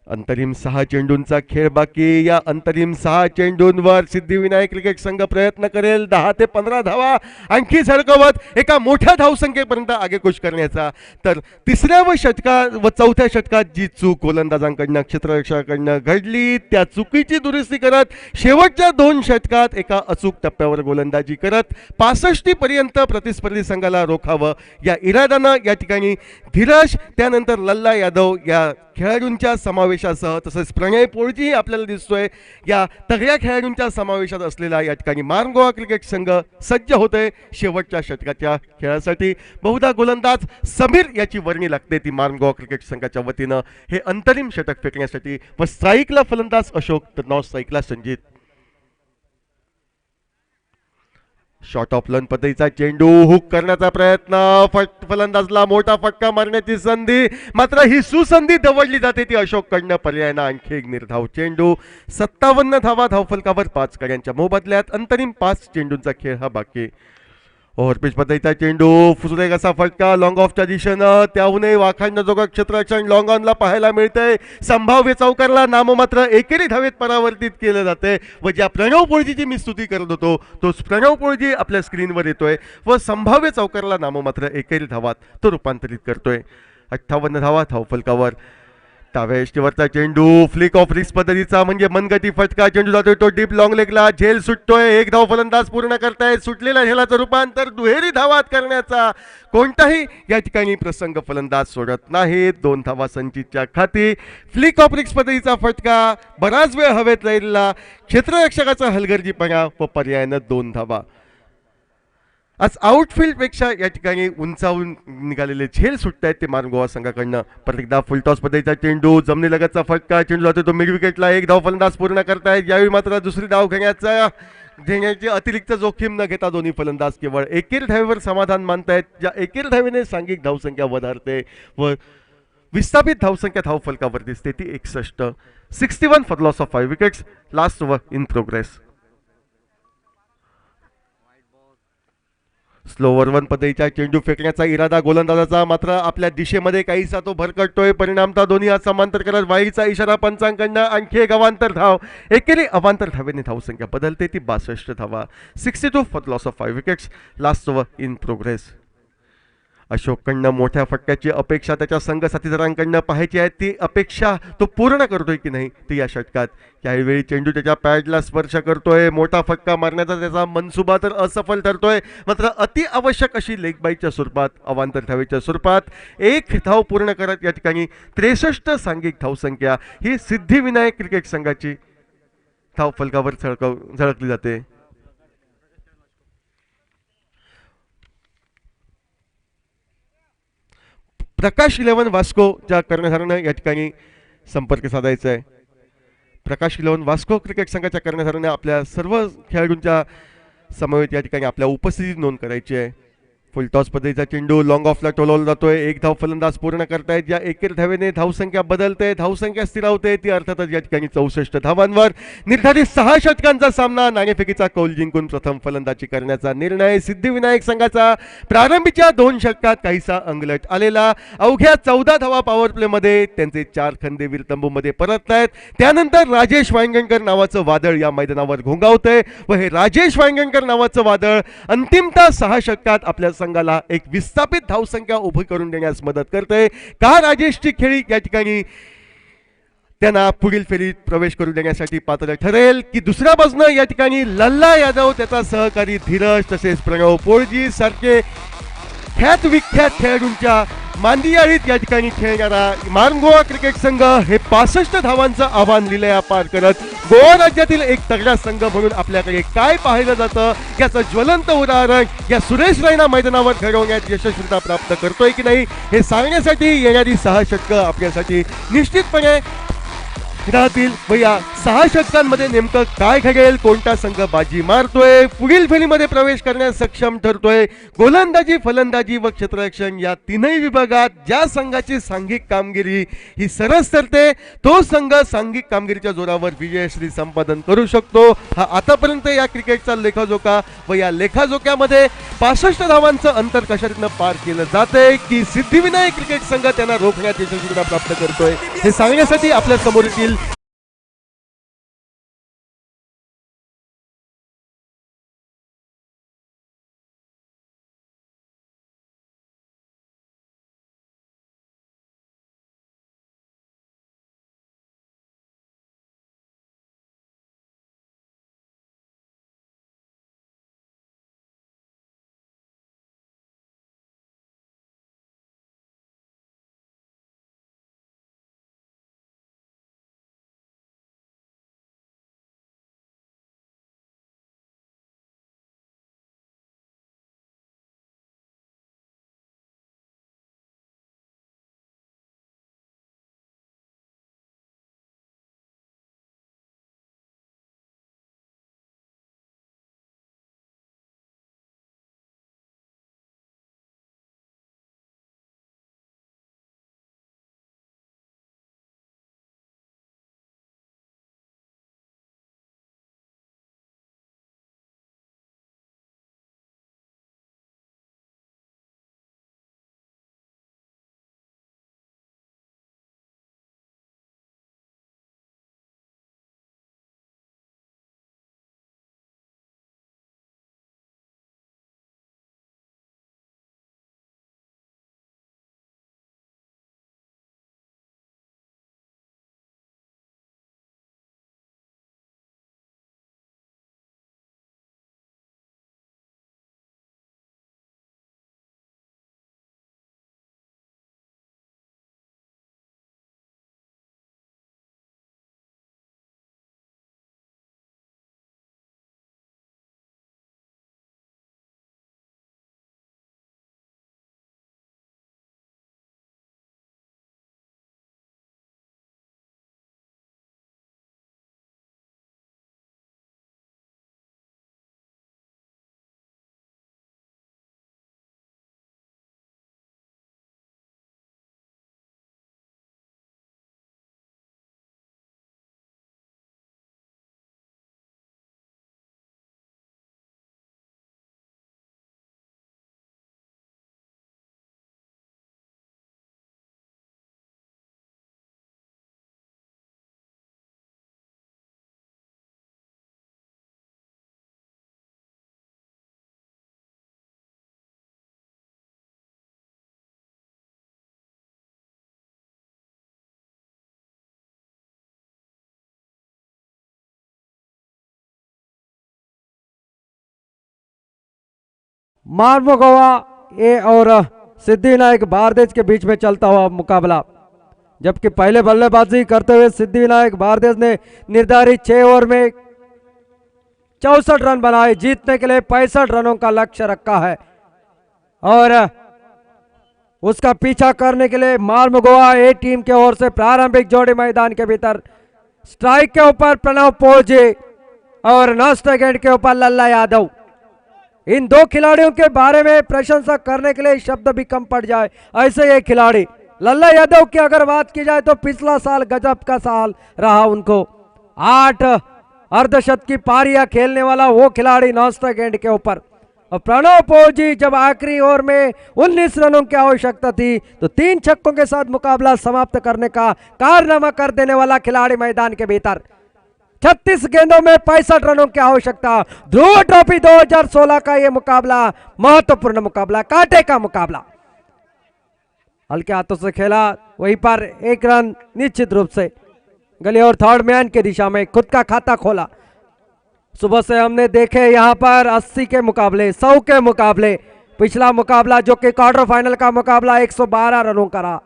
अंतरिम 6 चेंडूंचा खेळ बाकी. या अंतरिम 6 चेंडूंवर सिद्धिविनायक क्रिकेट संघ प्रयत्न करेल 10 ते 15 धावा आणखी झळकवत एका मोठ्या धावसंख्येपर्यंत आगेकूच करण्याचा. तर 3ऱ्या व 4थ्या षटकात जी चूक गोलंदाजांकडनं क्षेत्ररक्षकाकडनं घडली त्या चुकीची दुरुस्ती करत शेवटच्या 2 षटकात एका अचूक टप्प्यावर गोलंदाजी करत 65 पर्यंत प्रतिस्पर्धी संघाला रोखावं या इराद्यानं या ठिकाणी धीरज, त्यानंतर लल्ला यादव या खेळाडूंच्या समावेशासह तसेच प्रणय पोळजीही आपल्याला दिसतोय या तगड्या खेळाडूंच्या समावेशात असलेला या ठिकाणी मार्म गोवा क्रिकेट संघ सज्ज होतोय शेवटच्या षटकाच्या खेळासाठी. बहुधा गोलंदाज समीर याची वर्णी लागते ती मार्म गोवा क्रिकेट संघाच्या वतीनं हे अंतरिम षटक फेकण्यासाठी व स्ट्राईकला फलंदाज अशोक तर नॉन स्ट्राईकला संजित. शॉर्ट ऑफ लन पद्धतीचा चेंडू हुक करण्याचा प्रयत्न, फलंदाजला मोठा फटका मारण्याची संधी, मात्र ही सुसंधी दवडली जाते ती अशोककडनं. पर्यायानं आणखी एक निर्धाव चेंडू. 57 धावा धावफलकावर 5 गड्यांच्या मोबदल्यात. अंतरिम 5 चेंडूंचा खेळ हा बाकी. ओव्हरपिच पद्धतीचा चेंडू, फुसुरे कसा फटका लॉंग ऑफच्या दिशेनं, त्याहूनही वाखाणण्याजोगं क्षेत्ररक्षण लॉंग ऑनला पाहायला मिळतंय. संभाव्य चौकारला नाममात्र एकेरी धावेत परावर्तित केलं जाते व ज्या प्रणव पोळजीची मी स्तुती करत होतो तोच प्रणव पोळजी आपल्या स्क्रीनवर येतोय व संभाव्य चौकारला नाममात्र एकेरी धावात तो रूपांतरित करतोय. 58 धावा धावफलकावर. डाव्या यष्टीवरचा चेंडू, फ्लिक ऑफ रिस्क पद्धतीचा म्हणजे मनगटी फटका, चेंडू जातोय तो डीप लॉंग लेगला, झेल सुटतोय. एक धाव फलंदाज पूर्ण करतायत. सुटलेल्या झेलाचं रूपांतर दुहेरी धावात करण्याचा कोणताही या ठिकाणी प्रसंग फलंदाज सोडत नाहीत. 2 धावा संचितच्या खाती. फ्लिक ऑफ रिस्क पद्धतीचा फटका, बराच वेळ हवेत राहिलेला क्षेत्ररक्षकाचा हलगर्जीपणा व पर्यायानं 2 धावा. आज आउटफील्ड पेक्षा या ठिकाणी उंचावून निघालेले झेल सुटत आहेत ते मारून गोवा संघाकडनं. परत एकदा फुलटॉस पद्धतीचा चेंडू, जमिनीलगतचा फटका, चेंडू जातो तो मिड विकेटला. एक धाव फलंदाज पूर्ण करतायत. यावेळी मात्र दुसरी धाव घेण्याची अतिरिक्त जोखीम न घेता दोन्ही फलंदाज केवळ एकेरी धावेवर समाधान मानतायत. ज्या एकेरी धावेने सांघिक धावसंख्या वधारते व विस्थापित धावसंख्या धावफलकावर दिसते ती 61. 61 for loss of 5 wickets. Last over in progress. Slower one पद्धतीचा चेंडू फेकण्याचा इरादा गोलंदाजाचा, मात्र आपल्या दिशेमध्ये काहीसा तो भरकटतोय. परिणामता दोन्ही हात समांतर करत वाईचा इशारा पंचांकडनं. आणखी एक अवांतर धाव. एकेरी अवांतर धावेने धावसंख्या बदलते ती 62 धावा. 62 for loss of 5 wickets. Last over in progress. अशोककडनं मोठ्या फटक्याची अपेक्षा त्याच्या संघ साथीदारांकडनं पाहायची आहे. ती अपेक्षा तो पूर्ण करतोय की नाही ती या षटकात. त्यावेळी चेंडू त्याच्या पॅडला स्पर्श करतोय. मोठा फटका मारण्याचा त्याचा मनसुबा तर असफल ठरतोय. मात्र अति आवश्यक अशी लेग बाईच्या स्वरूपात, अवांतर धावेच्या स्वरूपात एक धाव पूर्ण करत या ठिकाणी 63 सांघिक धावसंख्या ही सिद्धिविनायक क्रिकेट संघाची धावफलकावर झळकली जाते. प्रकाश 11 वास्कोच्या कर्णधारानं या ठिकाणी संपर्क साधायचा आहे. प्रकाश 11 वास्को क्रिकेट संघाच्या कर्णधाराने आपल्या सर्व खेळाडूंच्या समवेत या ठिकाणी आपल्या उपस्थितीत नोंद करायची आहे. फुलटॉस पद्धतीचा चेंडू लॉंग ऑफला टोलवला जातोय. एक धाव फलंदाज पूर्ण करतायत. या एकेरी धावेने धावसंख्या बदलते, धावसंख्या स्थिरावते ती अर्थातच या ठिकाणी 64 धावांवर. निर्धारित 6 षटकांचा सामना. नाणेफेकीचा कौल जिंकून प्रथम फलंदाजी करण्याचा निर्णय सिद्धिविनायक संघाचा. प्रारंभीच्या 2 षटकात काहीसा अंगलट आलेला. अवघ्या 14 धावा पॉवर प्लेमध्ये त्यांचे 4 खंदेवीर तंबूमध्ये परततायत. त्यानंतर राजेश वांगणकर नावाचं वादळ या मैदानावर घोंगावतंय व हे राजेश वांगणकर नावाचं वादळ अंतिमतः 6 षटकात आपल्या संघाला एक विस्थापित धावसंख्या उभी करून देण्यास मदत करते का. राजेशची खेळी या ठिकाणी त्यांना पुढील फेरीत प्रवेश करून देण्यासाठी पात्र ठरेल की दुसऱ्या बाजूने या ठिकाणी लल्ला यादव, त्याचा सहकारी धीरज तसेच प्रणव पोळजी सारखे ख्यात विख्यात खेळाडूंच्या मांदियाळीत या ठिकाणी खेळणारा मारून गोवा क्रिकेट संघ हे 65 धावांचं आव्हान लिलया पार करत गोवा राज्यातील एक तगडा संघ म्हणून आपल्याकडे काय पाहिलं जातं याचं ज्वलंत उदाहरण या सुरेश रैना मैदानावर घडवण्यात यशस्वीता प्राप्त करतोय की नाही हे सांगण्यासाठी येणारी 6 षटकं आपल्यासाठी निश्चितपणे राहतील व या 6 षटकांमध्ये नेमकं काय घडेल, कोणता संघ बाजी मारतोय, पुढील फेरीमध्ये प्रवेश करण्यास सक्षम ठरतोय. गोलंदाजी, फलंदाजी व क्षेत्ररक्षण या तीनही विभागात ज्या संघाची सांघिक कामगिरी ही सरस ठरते तो संघ सांघिक कामगिरीच्या जोरावर विजयश्री संपादन करू शकतो. हा आतापर्यंत या क्रिकेटचा लेखाजोखा व या लेखाजोख्यामध्ये 65 धावांचं अंतर कशातनं पार केलं जाते की सिद्धिविनायक क्रिकेट संघ त्यांना रोखण्यात यशस्वीता प्राप्त करतोय हे सांगण्यासाठी आपल्या समोर येतील मार्मोगोवा ए और सिद्धिविनायक भारद्वाज के बीच में चलता हुआ मुकाबला, जबकि पहले बल्लेबाजी करते हुए सिद्धिविनायक भारद्वाज ने निर्धारित 6 ओवर में 64 रन बनाए, जीतने के लिए 65 रनों का लक्ष्य रखा है और उसका पीछा करने के लिए मार्मोगोवा ए टीम की ओर से प्रारंभिक जोड़ी मैदान के भीतर स्ट्राइक के ऊपर प्रणव पोजे और नॉस्ट गेंद के ऊपर लल्ला यादव। इन दो खिलाड़ियों के बारे में प्रशंसा करने के लिए शब्द भी कम पड़ जाए, ऐसे ये खिलाड़ी। लल्ला यादव की अगर बात की जाए तो पिछला साल गजब का साल रहा उनको, 8 अर्धशतक की पारियां खेलने वाला वो खिलाड़ी नॉस्ट गेंद के ऊपर। और प्रणव पोजी जब आखिरी ओवर में 19 रनों की आवश्यकता थी तो 3 छक्कों के साथ मुकाबला समाप्त करने का कारनामा कर देने वाला खिलाड़ी मैदान के भीतर। 36 गेंदों में 65 रनों की आवश्यकता। ध्रुव ट्रॉफी 2016 का यह मुकाबला महत्वपूर्ण मुकाबला, कांटे का मुकाबला, हल्के हाथों से खेला, वहीं पर एक रन निश्चित रूप से गली और थर्ड मैन की दिशा में खुद का खाता खोला। सुबह से हमने देखे यहां पर 80 के मुकाबले, 100 के मुकाबले, पिछला मुकाबला जो कि क्वार्टर फाइनल का मुकाबला 112 रनों का रहा।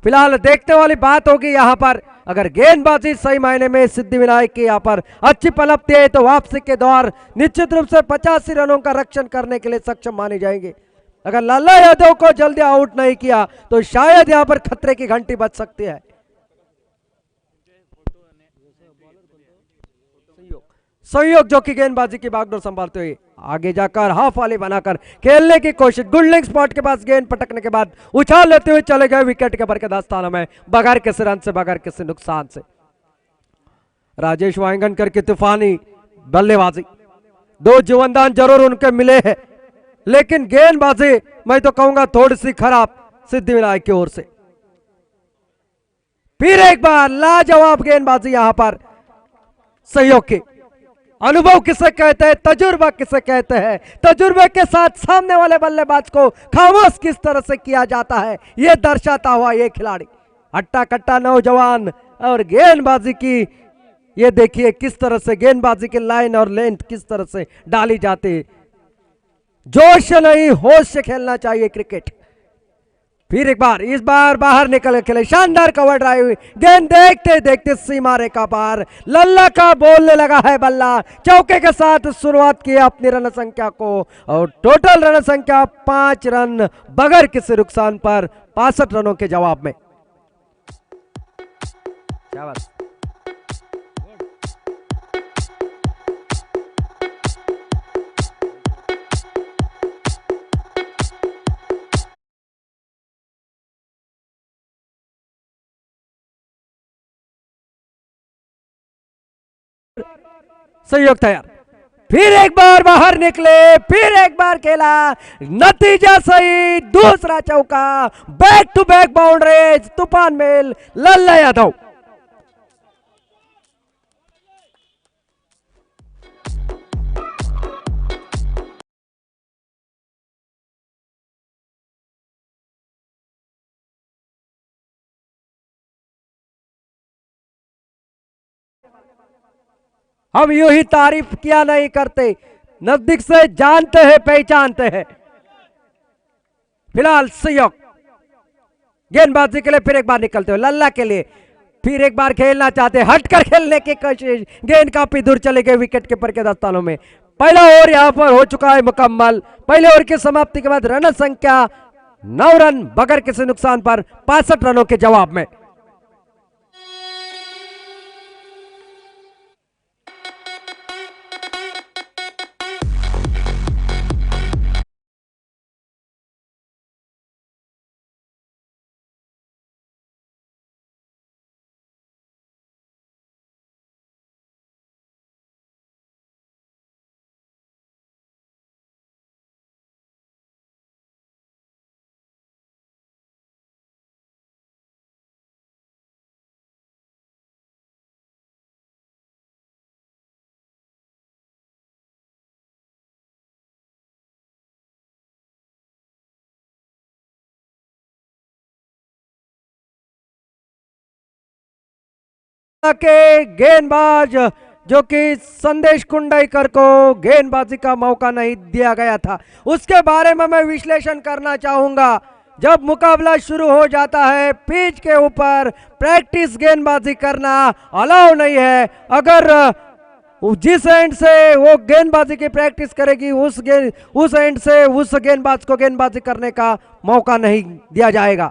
फिलहाल देखने वाली बात होगी यहां पर, अगर गेंदबाजी सही मायने में सिद्धिविनायक की यहां पर अच्छी पनपती है तो वापसी के दौर निश्चित रूप से 85 रनों का रक्षण करने के लिए सक्षम माने जाएंगे। अगर लल्ला यादव को जल्दी आउट नहीं किया तो शायद यहां पर खतरे की घंटी बज सकती है। संयोग जो कि गेंदबाजी की बागडोर संभालते हुए आगे जाकर हाफ वाली बनाकर खेलने की कोशिश, गुड लेग स्पॉट के पास गेंद पटकने के बाद उछाल लेते हुए चले गए विकेट के बरकरार स्थानों में बगैर किसी रन से, बगैर किसी नुकसान से। राजेश वांगणकर की तूफानी बल्लेबाजी, 2 जीवनदान जरूर उनके मिले हैं, लेकिन गेंदबाजी मैं तो कहूंगा थोड़ी सी खराब सिद्धिविनायक की ओर से। फिर एक बार लाजवाब गेंदबाजी यहां पर सहयोग की। अनुभव किसे कहते हैं, तजुर्बा किसे कहते हैं, तजुर्बे के साथ सामने वाले बल्लेबाज को खामोश किस तरह से किया जाता है यह दर्शाता हुआ यह खिलाड़ी, हट्टा कट्टा नौजवान। और गेंदबाजी की ये देखिए किस तरह से गेंदबाजी की लाइन और लेंथ किस तरह से डाली जाती है। जोश नहीं होश से खेलना चाहिए क्रिकेट। फिर एक बार, इस बार बाहर निकल खेले, शानदार कवर ड्राइव, गेंद देखते देखते सीमा रेखा पार, लल्ला का बोलने लगा है बल्ला, चौके के साथ शुरुआत की अपनी रन संख्या को और टोटल रन संख्या 5 रन बगैर किसी नुकसान पर 65 रनों के जवाब में। शाबाश। सहयोग तैयार, फिर एक बार बाहर निकले, फिर एक बार खेला, नतीजा सही, दूसरा चौका, बैक टू बैक बाउंड्रीज, तूफान मेल, लल्ला यादव। हम यूं ही तारीफ किया नहीं करते, नजदीक से जानते हैं, पहचानते हैं। फिलहाल सहयोग गेंदबाजी के लिए फिर एक बार निकलते हो, लल्ला के लिए फिर एक बार खेलना चाहते, हटकर खेलने की कोशिश, गेंद काफी दूर चले गए विकेट कीपर के दस्तानों में। पहला ओवर यहां पर हो चुका है मुकम्मल। पहले ओवर की समाप्ति के बाद रन संख्या 9 रन बगैर किसी नुकसान पर 65 रनों के जवाब में। के गेंदबाज जो कि संदेश कुंडईकर को गेंदबाजी का मौका नहीं दिया गया था, उसके बारे में मैं विश्लेषण करना चाहूंगा। जब मुकाबला शुरू हो जाता है, पिच के ऊपर प्रैक्टिस गेंदबाजी करना अलाउ नहीं है। अगर जिस एंड से वो गेंदबाजी की प्रैक्टिस करेगी, उस एंड से उस गेंदबाज को गेंदबाजी करने का मौका नहीं दिया जाएगा।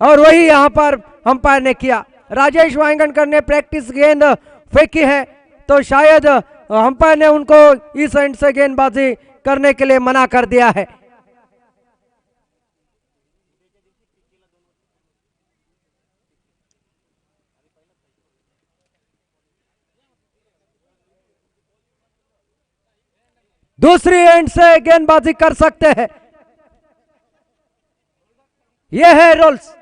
और वही यहां पर अंपायर ने किया। राजेश वांगणकर ने प्रैक्टिस गेंद फेंकी है, तो शायद अंपायर ने उनको इस एंड से गेंदबाजी करने के लिए मना कर दिया है। दूसरी एंड से गेंदबाजी कर सकते हैं, यह है रूल्स।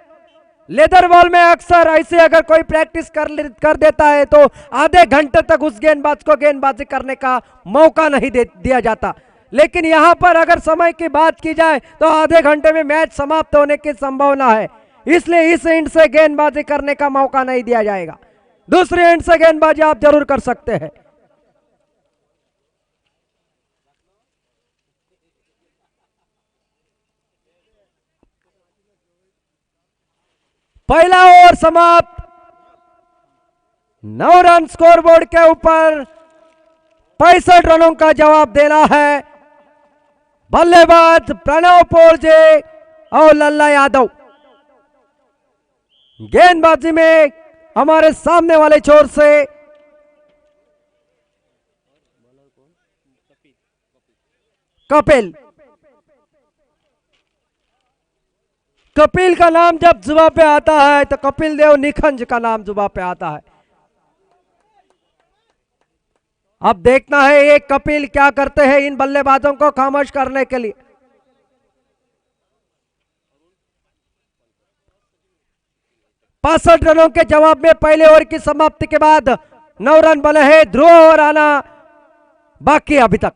लेदर बॉल में अक्सर ऐसे अगर कोई प्रैक्टिस कर देता है तो आधे घंटे तक उस गेंदबाज को गेंदबाजी करने का मौका नहीं दिया जाता। लेकिन यहां पर अगर समय की बात की जाए तो आधे घंटे में मैच समाप्त होने की संभावना है, इसलिए इस एंड से गेंदबाजी करने का मौका नहीं दिया जाएगा। दूसरे एंड से गेंदबाजी आप जरूर कर सकते हैं। पहला ओवर समाप्त। 9 रन स्कोरबोर्ड के ऊपर 65 रनों का जवाब देना है। बल्लेबाज प्रणव पोरजे और लल्ला यादव। गेंदबाजी में हमारे सामने वाले छोर से कपिल का नाम जब जुबान पे आता है तो कपिल देव निखंज का नाम जुबान पे आता है। अब देखना है ये कपिल क्या करते हैं इन बल्लेबाजों को खामोश करने के लिए। पासठ रनों के जवाब में पहले ओवर की समाप्ति के बाद 9 रन बने हैं। ध्रुव ओवर आना बाकी अभी तक।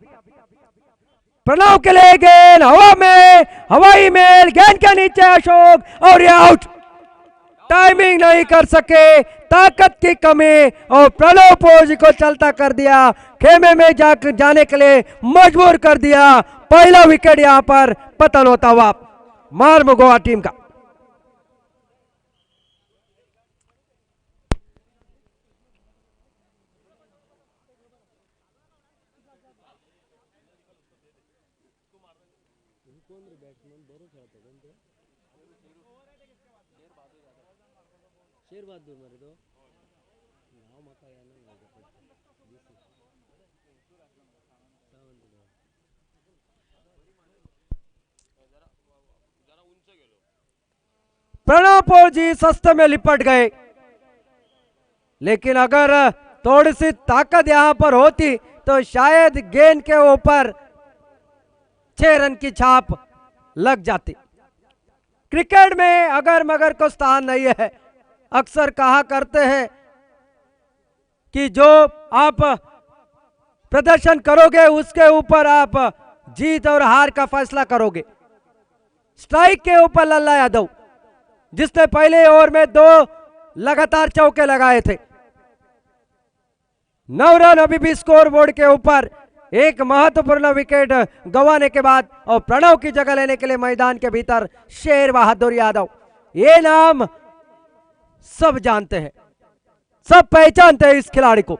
प्रणव के लिए गेंद हवा में, हवाई मेल, गेंद के नीचे अशोक और ये आउट। टाइमिंग नहीं कर सके, ताकत की कमी, और प्रणव पोरजे को चलता कर दिया, खेमे में जाने के लिए मजबूर कर दिया। पहला विकेट यहां पर पतन होता हुआ मार्म गोवा टीम का। प्रणव पोरजे सस्ते में लिपट गए, लेकिन अगर थोड़ी सी ताकत यहां पर होती तो शायद गेंद के ऊपर 6 रन की छाप लग जाती। क्रिकेट में अगर मगर को स्थान नहीं है। अक्सर कहा करते हैं कि जो आप प्रदर्शन करोगे उसके ऊपर आप जीत और हार का फैसला करोगे। स्ट्राइक के ऊपर लल्ला यादव, जिसने पहले ओवर में 2 लगातार चौके लगाए थे। 9 रन अभी भी स्कोर बोर्ड के ऊपर। एक महत्वपूर्ण विकेट गंवाने के बाद और प्रणव की जगह लेने के लिए मैदान के भीतर शेर बहादुर यादव। ये नाम सब जानते हैं, सब पहचानते हैं इस खिलाड़ी को।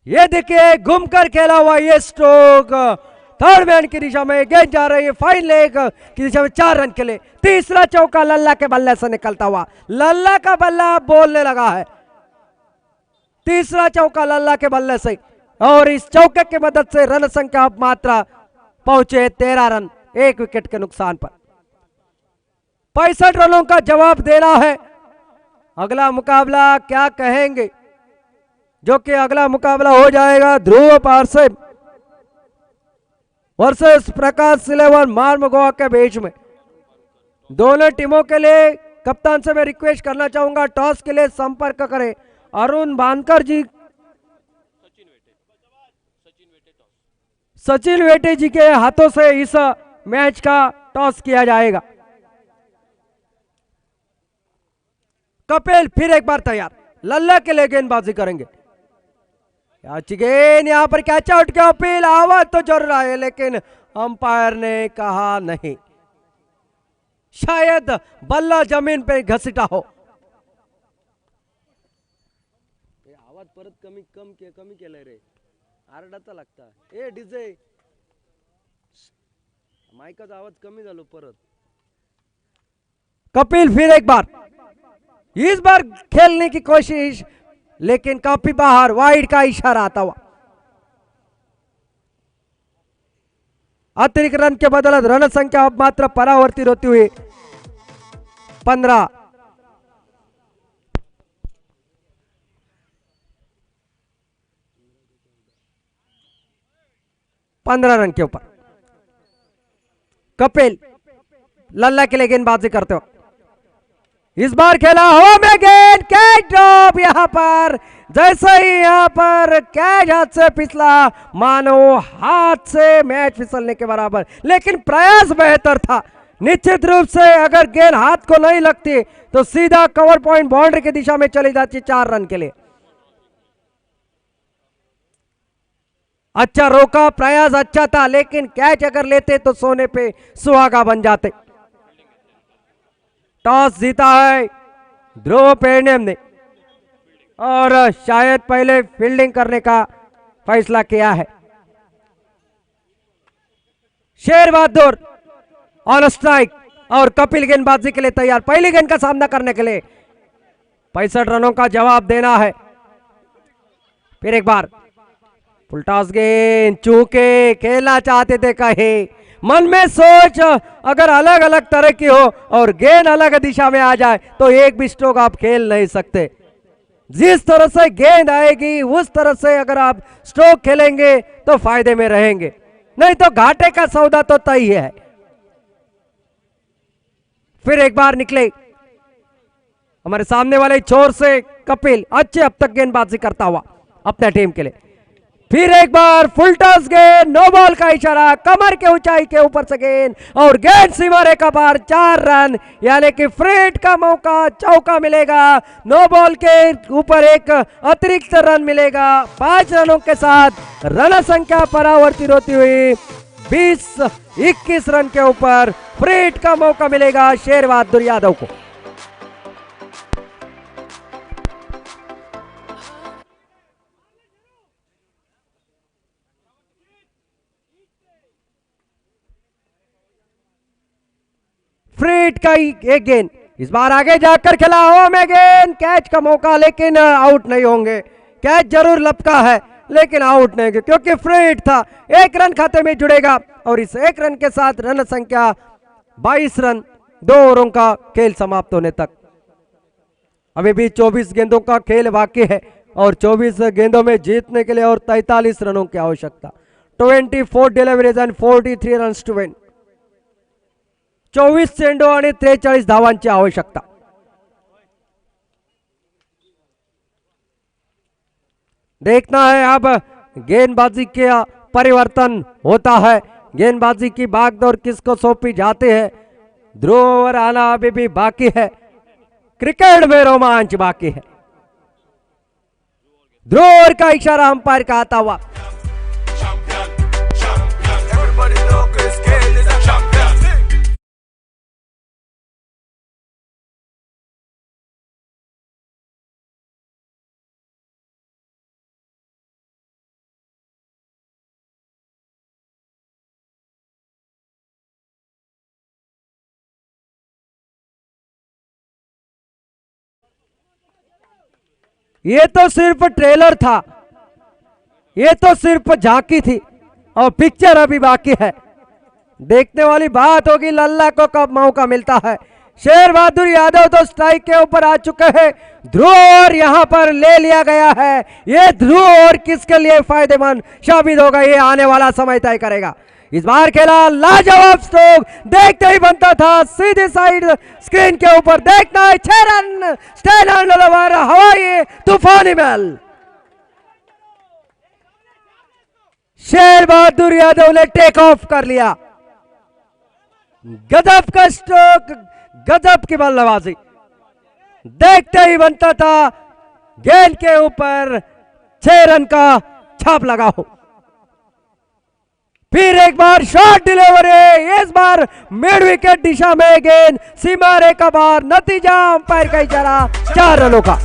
ये देखिए घूमकर खेला हुआ ये स्ट्रोक, थर्ड मैन की दिशा में गेंद जा रही है, फाइन लेग की दिशा में 4 रन के लिए। तीसरा चौका लल्ला के बल्ले से निकलता हुआ, लल्ला का बल्ला बोलने लगा है। तीसरा चौका लल्ला के बल्ले से, और इस चौके की मदद से रन संख्या मात्रा पहुंचे 13 रन 1 विकेट के नुकसान पर। 65 रनों का जवाब देना है। अगला मुकाबला क्या कहेंगे, जो कि अगला मुकाबला हो जाएगा ध्रुव पारसे वर्सेस प्रकाश सिलेवन मार्म गोवा के बीच में। दोनों टीमों के लिए कप्तान से मैं रिक्वेस्ट करना चाहूंगा, टॉस के लिए संपर्क करें अरुण भानकर जी। सचिन वेटे जी के हाथों से इस मैच का टॉस किया जाएगा। कपिल फिर एक बार तैयार, लल्ला के लिए गेंदबाजी करेंगे। अच्छी गेंद, यहां पर कैच आउट की अपील, आवाज तो जरूर आए लेकिन अंपायर ने कहा नहीं, शायद बल्ला जमीन पे घसीटा हो। आवाज परत कमी केलंय रे, आरडाचा लागता ए डीजे, माइकाचा आवाज कमी झालो परत। कपिल फिर एक बार, इस बार खेलने की कोशिश, लेकिन काफी बाहर, वाइड का इशारा आता हुआ। अतिरिक्त रन के बदौलत रन संख्या अब मात्र परावर्तित होती हुई 15। रन के ऊपर कपिल लल्ला के लिए गेंदबाजी करते हो। इस बार खेला हो में गेंद, कैच ड्रॉप, यहां पर जैसे ही यहां पर कैच हाथ से फिसला, मानो हाथ से मैच फिसलने के बराबर, लेकिन प्रयास बेहतर था। निश्चित रूप से अगर गेंद हाथ को नहीं लगती तो सीधा कवर पॉइंट बाउंड्री की दिशा में चली जाती 4 रन के लिए। अच्छा रोका, प्रयास अच्छा था, लेकिन कैच अगर लेते तो सोने पे सुहागा बन जाते। टॉस जीता है ध्रुव पेडनेम ने और शायद पहले फील्डिंग करने का फैसला किया है। शेर बहादुर ऑन स्ट्राइक और कपिल गेंदबाजी के लिए तैयार, पहली गेंद का सामना करने के लिए 65 रनों का जवाब देना है। फिर एक बार फुल टॉस गेंद, चूके खेलना चाहते थे कहे, मन में सोच अगर अलग अलग तरह की हो और गेंद अलग दिशा में आ जाए तो एक भी स्ट्रोक आप खेल नहीं सकते। जिस तरह से गेंद आएगी उस तरह से अगर आप स्ट्रोक खेलेंगे तो फायदे में रहेंगे, नहीं तो घाटे का सौदा तो तय है। फिर एक बार निकले हमारे सामने वाले छोर से कपिल, अच्छे अब तक गेंदबाजी करता हुआ अपने टीम के लिए। फिर एक बार फुल टॉस गेंद, नो बॉल का इशारा, कमर के ऊंचाई के ऊपर से गेंद और गेंद सीमा रेखा पार, 4 रन, यानी कि फ्री हिट का मौका, चौका मिलेगा, नो बॉल के ऊपर एक अतिरिक्त रन मिलेगा। 5 रनों के साथ रन संख्या परावर्तित होती हुई 20-21 रन के ऊपर फ्री हिट का मौका मिलेगा शेर बहादुर यादव को। फ्रीट का एक गेंद, इस बार आगे जाकर खेला हवा में गेंद, कैच का मौका, लेकिन आउट नहीं होंगे। कैच जरूर लपका है लेकिन आउट नहीं, क्योंकि फ्रीट था। 1 रन खाते में जुड़ेगा और इस 1 रन के साथ रन संख्या 22 रन, 2 ओवरों का खेल समाप्त होने तक। अभी भी 24 गेंदों का खेल बाकी है और 24 गेंदों में जीतने के लिए और 43 रनों की आवश्यकता। 24 deliveries and 43 runs to win. 24 चेंडू आणि 43 धावांची आवश्यकता। देखना है अब गेंदबाजी का परिवर्तन होता है, गेंदबाजी की भागदौड़ किसको सौंपी जाती है। ध्रुव ओवर आना अभी भी बाकी है, क्रिकेट में रोमांच बाकी है। ध्रुव ओवर का इशारा अंपायर का आता हुआ। ये तो सिर्फ ट्रेलर था, ये तो सिर्फ झांकी थी और पिक्चर अभी बाकी है। देखने वाली बात होगी लल्ला को कब मौका मिलता है। शेर बहादुर यादव तो स्ट्राइक के ऊपर आ चुके हैं, ध्रुव और यहां पर ले लिया गया है। ये ध्रुव और किसके लिए फायदेमंद साबित होगा ये आने वाला समय तय करेगा। इस बार खेला लाजवाब स्ट्रोक, देखते ही बनता था सीधे साइड स्क्रीन के ऊपर। देखना है 6 रन, स्टैंड ओवर, हवाई तूफानी मैल। शेर बहादुर यादव ने टेक ऑफ कर लिया। गजब का स्ट्रोक, गजब की बल्लेबाजी। देखते ही बनता था गेंद के ऊपर 6 रन का छाप लगा हो। फिर एक बार शॉट डिलीवरी, इस बार मिड विकेट दिशा में गेंद सीमा रेखा बाहर, नतीजा अंपायर का इशारा 4 रनों का।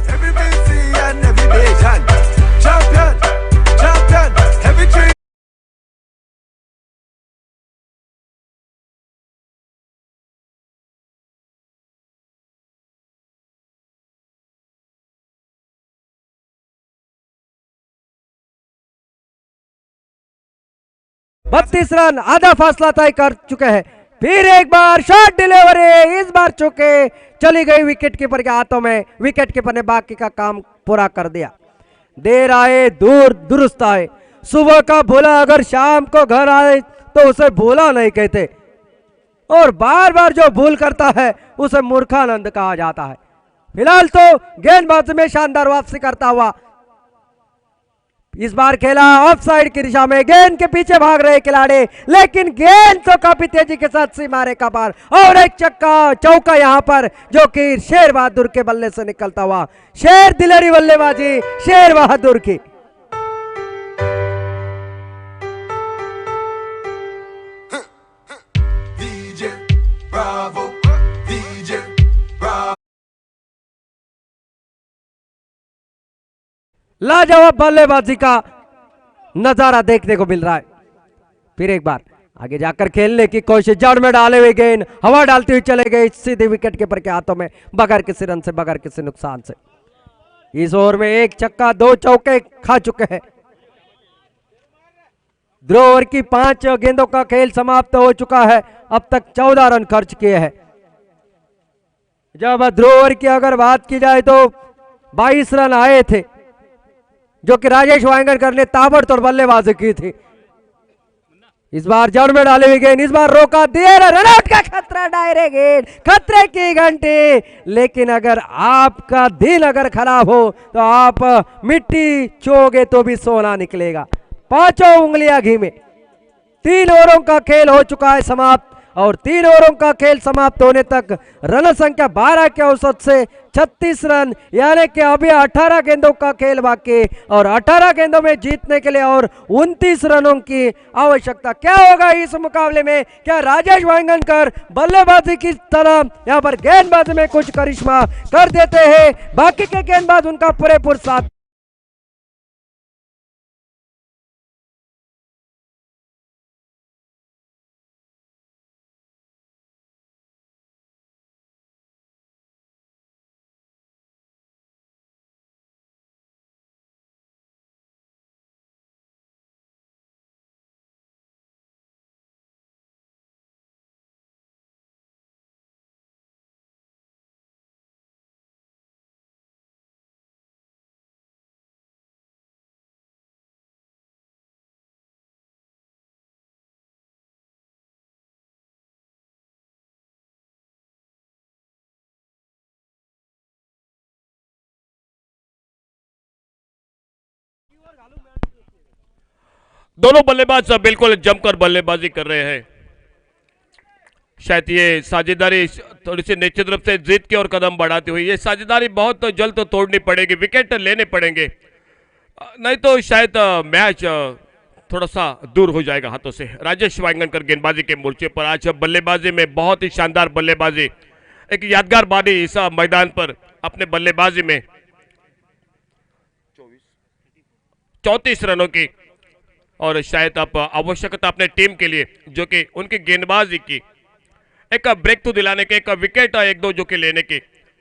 बत्तीस रन आधा फासला तय कर चुके हैं। फिर एक बार शॉट डिलीवरी, इस बार चुके चली गई विकेट कीपर के हाथों में। विकेट कीपर ने बाकी का काम पूरा कर दिया। देर आए दूर दुरुस्त आए। सुबह का भूला अगर शाम को घर आए तो उसे भूला नहीं कहते, और बार बार जो भूल करता है उसे मूर्खानंद कहा जाता है। फिलहाल तो गेंदबाजी में शानदार वापसी करता हुआ इस बार खेला ऑफ साइड की दिशा में। गेंद के पीछे भाग रहे खिलाड़ी, लेकिन गेंद तो काफी तेजी के साथ सीमा रेखा पार, और एक चौका यहां पर जो कि शेर बहादुर के बल्ले से निकलता हुआ। शेर दिलेरी बल्लेबाजी शेर बहादुर की। लाजवाब बल्लेबाजी का नजारा देखने को मिल रहा है। फिर एक बार आगे जाकर खेलने की कोशिश, जड़ में डाले हुए गेंद हवा डालती हुई चले गए सीधे विकेट कीपर के हाथों में, बगैर किसी रन से, बगैर किसी नुकसान से। इस ओवर में 1 छक्का 2 चौके खा चुके हैं। ध्रुव ओवर की 5 गेंदों का खेल समाप्त हो चुका है। अब तक 14 रन खर्च किए हैं। जब ध्रुव ओवर की अगर बात की जाए तो 22 रन आए थे, जो कि राजेश वांगड़कर ने ताबड़तोड़ बल्लेबाजी की थी। इस बार जड़ में डाले हुए गेंद, इस बार रोका दिया, रनआउट का खतरा, डायरेक्ट गेंद, खतरे की घंटी। लेकिन अगर आपका दिन अगर खराब हो तो आप मिट्टी चोगे तो भी सोना निकलेगा। 5 उंगलियां घी में। 3 ओवरों का खेल हो चुका है समाप्त, और 3 ओवरों का खेल समाप्त होने तक रन संख्या 12 के औसत से 36 रन, यानी कि अभी 18 गेंदों का खेल बाकी, और 18 गेंदों में जीतने के लिए और 29 रनों की आवश्यकता। क्या होगा इस मुकाबले में? क्या राजेश वांगड़कर बल्लेबाजी की तरह यहां पर गेंदबाजी में कुछ करिश्मा कर देते हैं? बाकी के गेंदबाज उनका पूरेपूर साथ। दोनों बल्लेबाज बिल्कुल जमकर बल्लेबाजी कर रहे हैं। शायद ये साझेदारी थोड़ी सी निश्चित रूप से जीत की ओर कदम बढ़ाती हुई, ये साझेदारी बहुत जल्द तो तोड़नी पड़ेगी, विकेट लेने पड़ेंगे, नहीं तो शायद मैच थोड़ा सा दूर हो जाएगा हाथों से। राजेश वांगड़कर गेंदबाजी के मोर्चे पर आज बल्लेबाजी में बहुत ही शानदार बल्लेबाजी, एक यादगार बारी इस मैदान पर अपने बल्लेबाजी में 34 रनों की, और शायद अब आवश्यकता अपने टीम के लिए जो कि उनकी गेंदबाजी की एक ब्रेक थ्रू दिलाने के, एक विकेट 1-2 जो कि लेने की,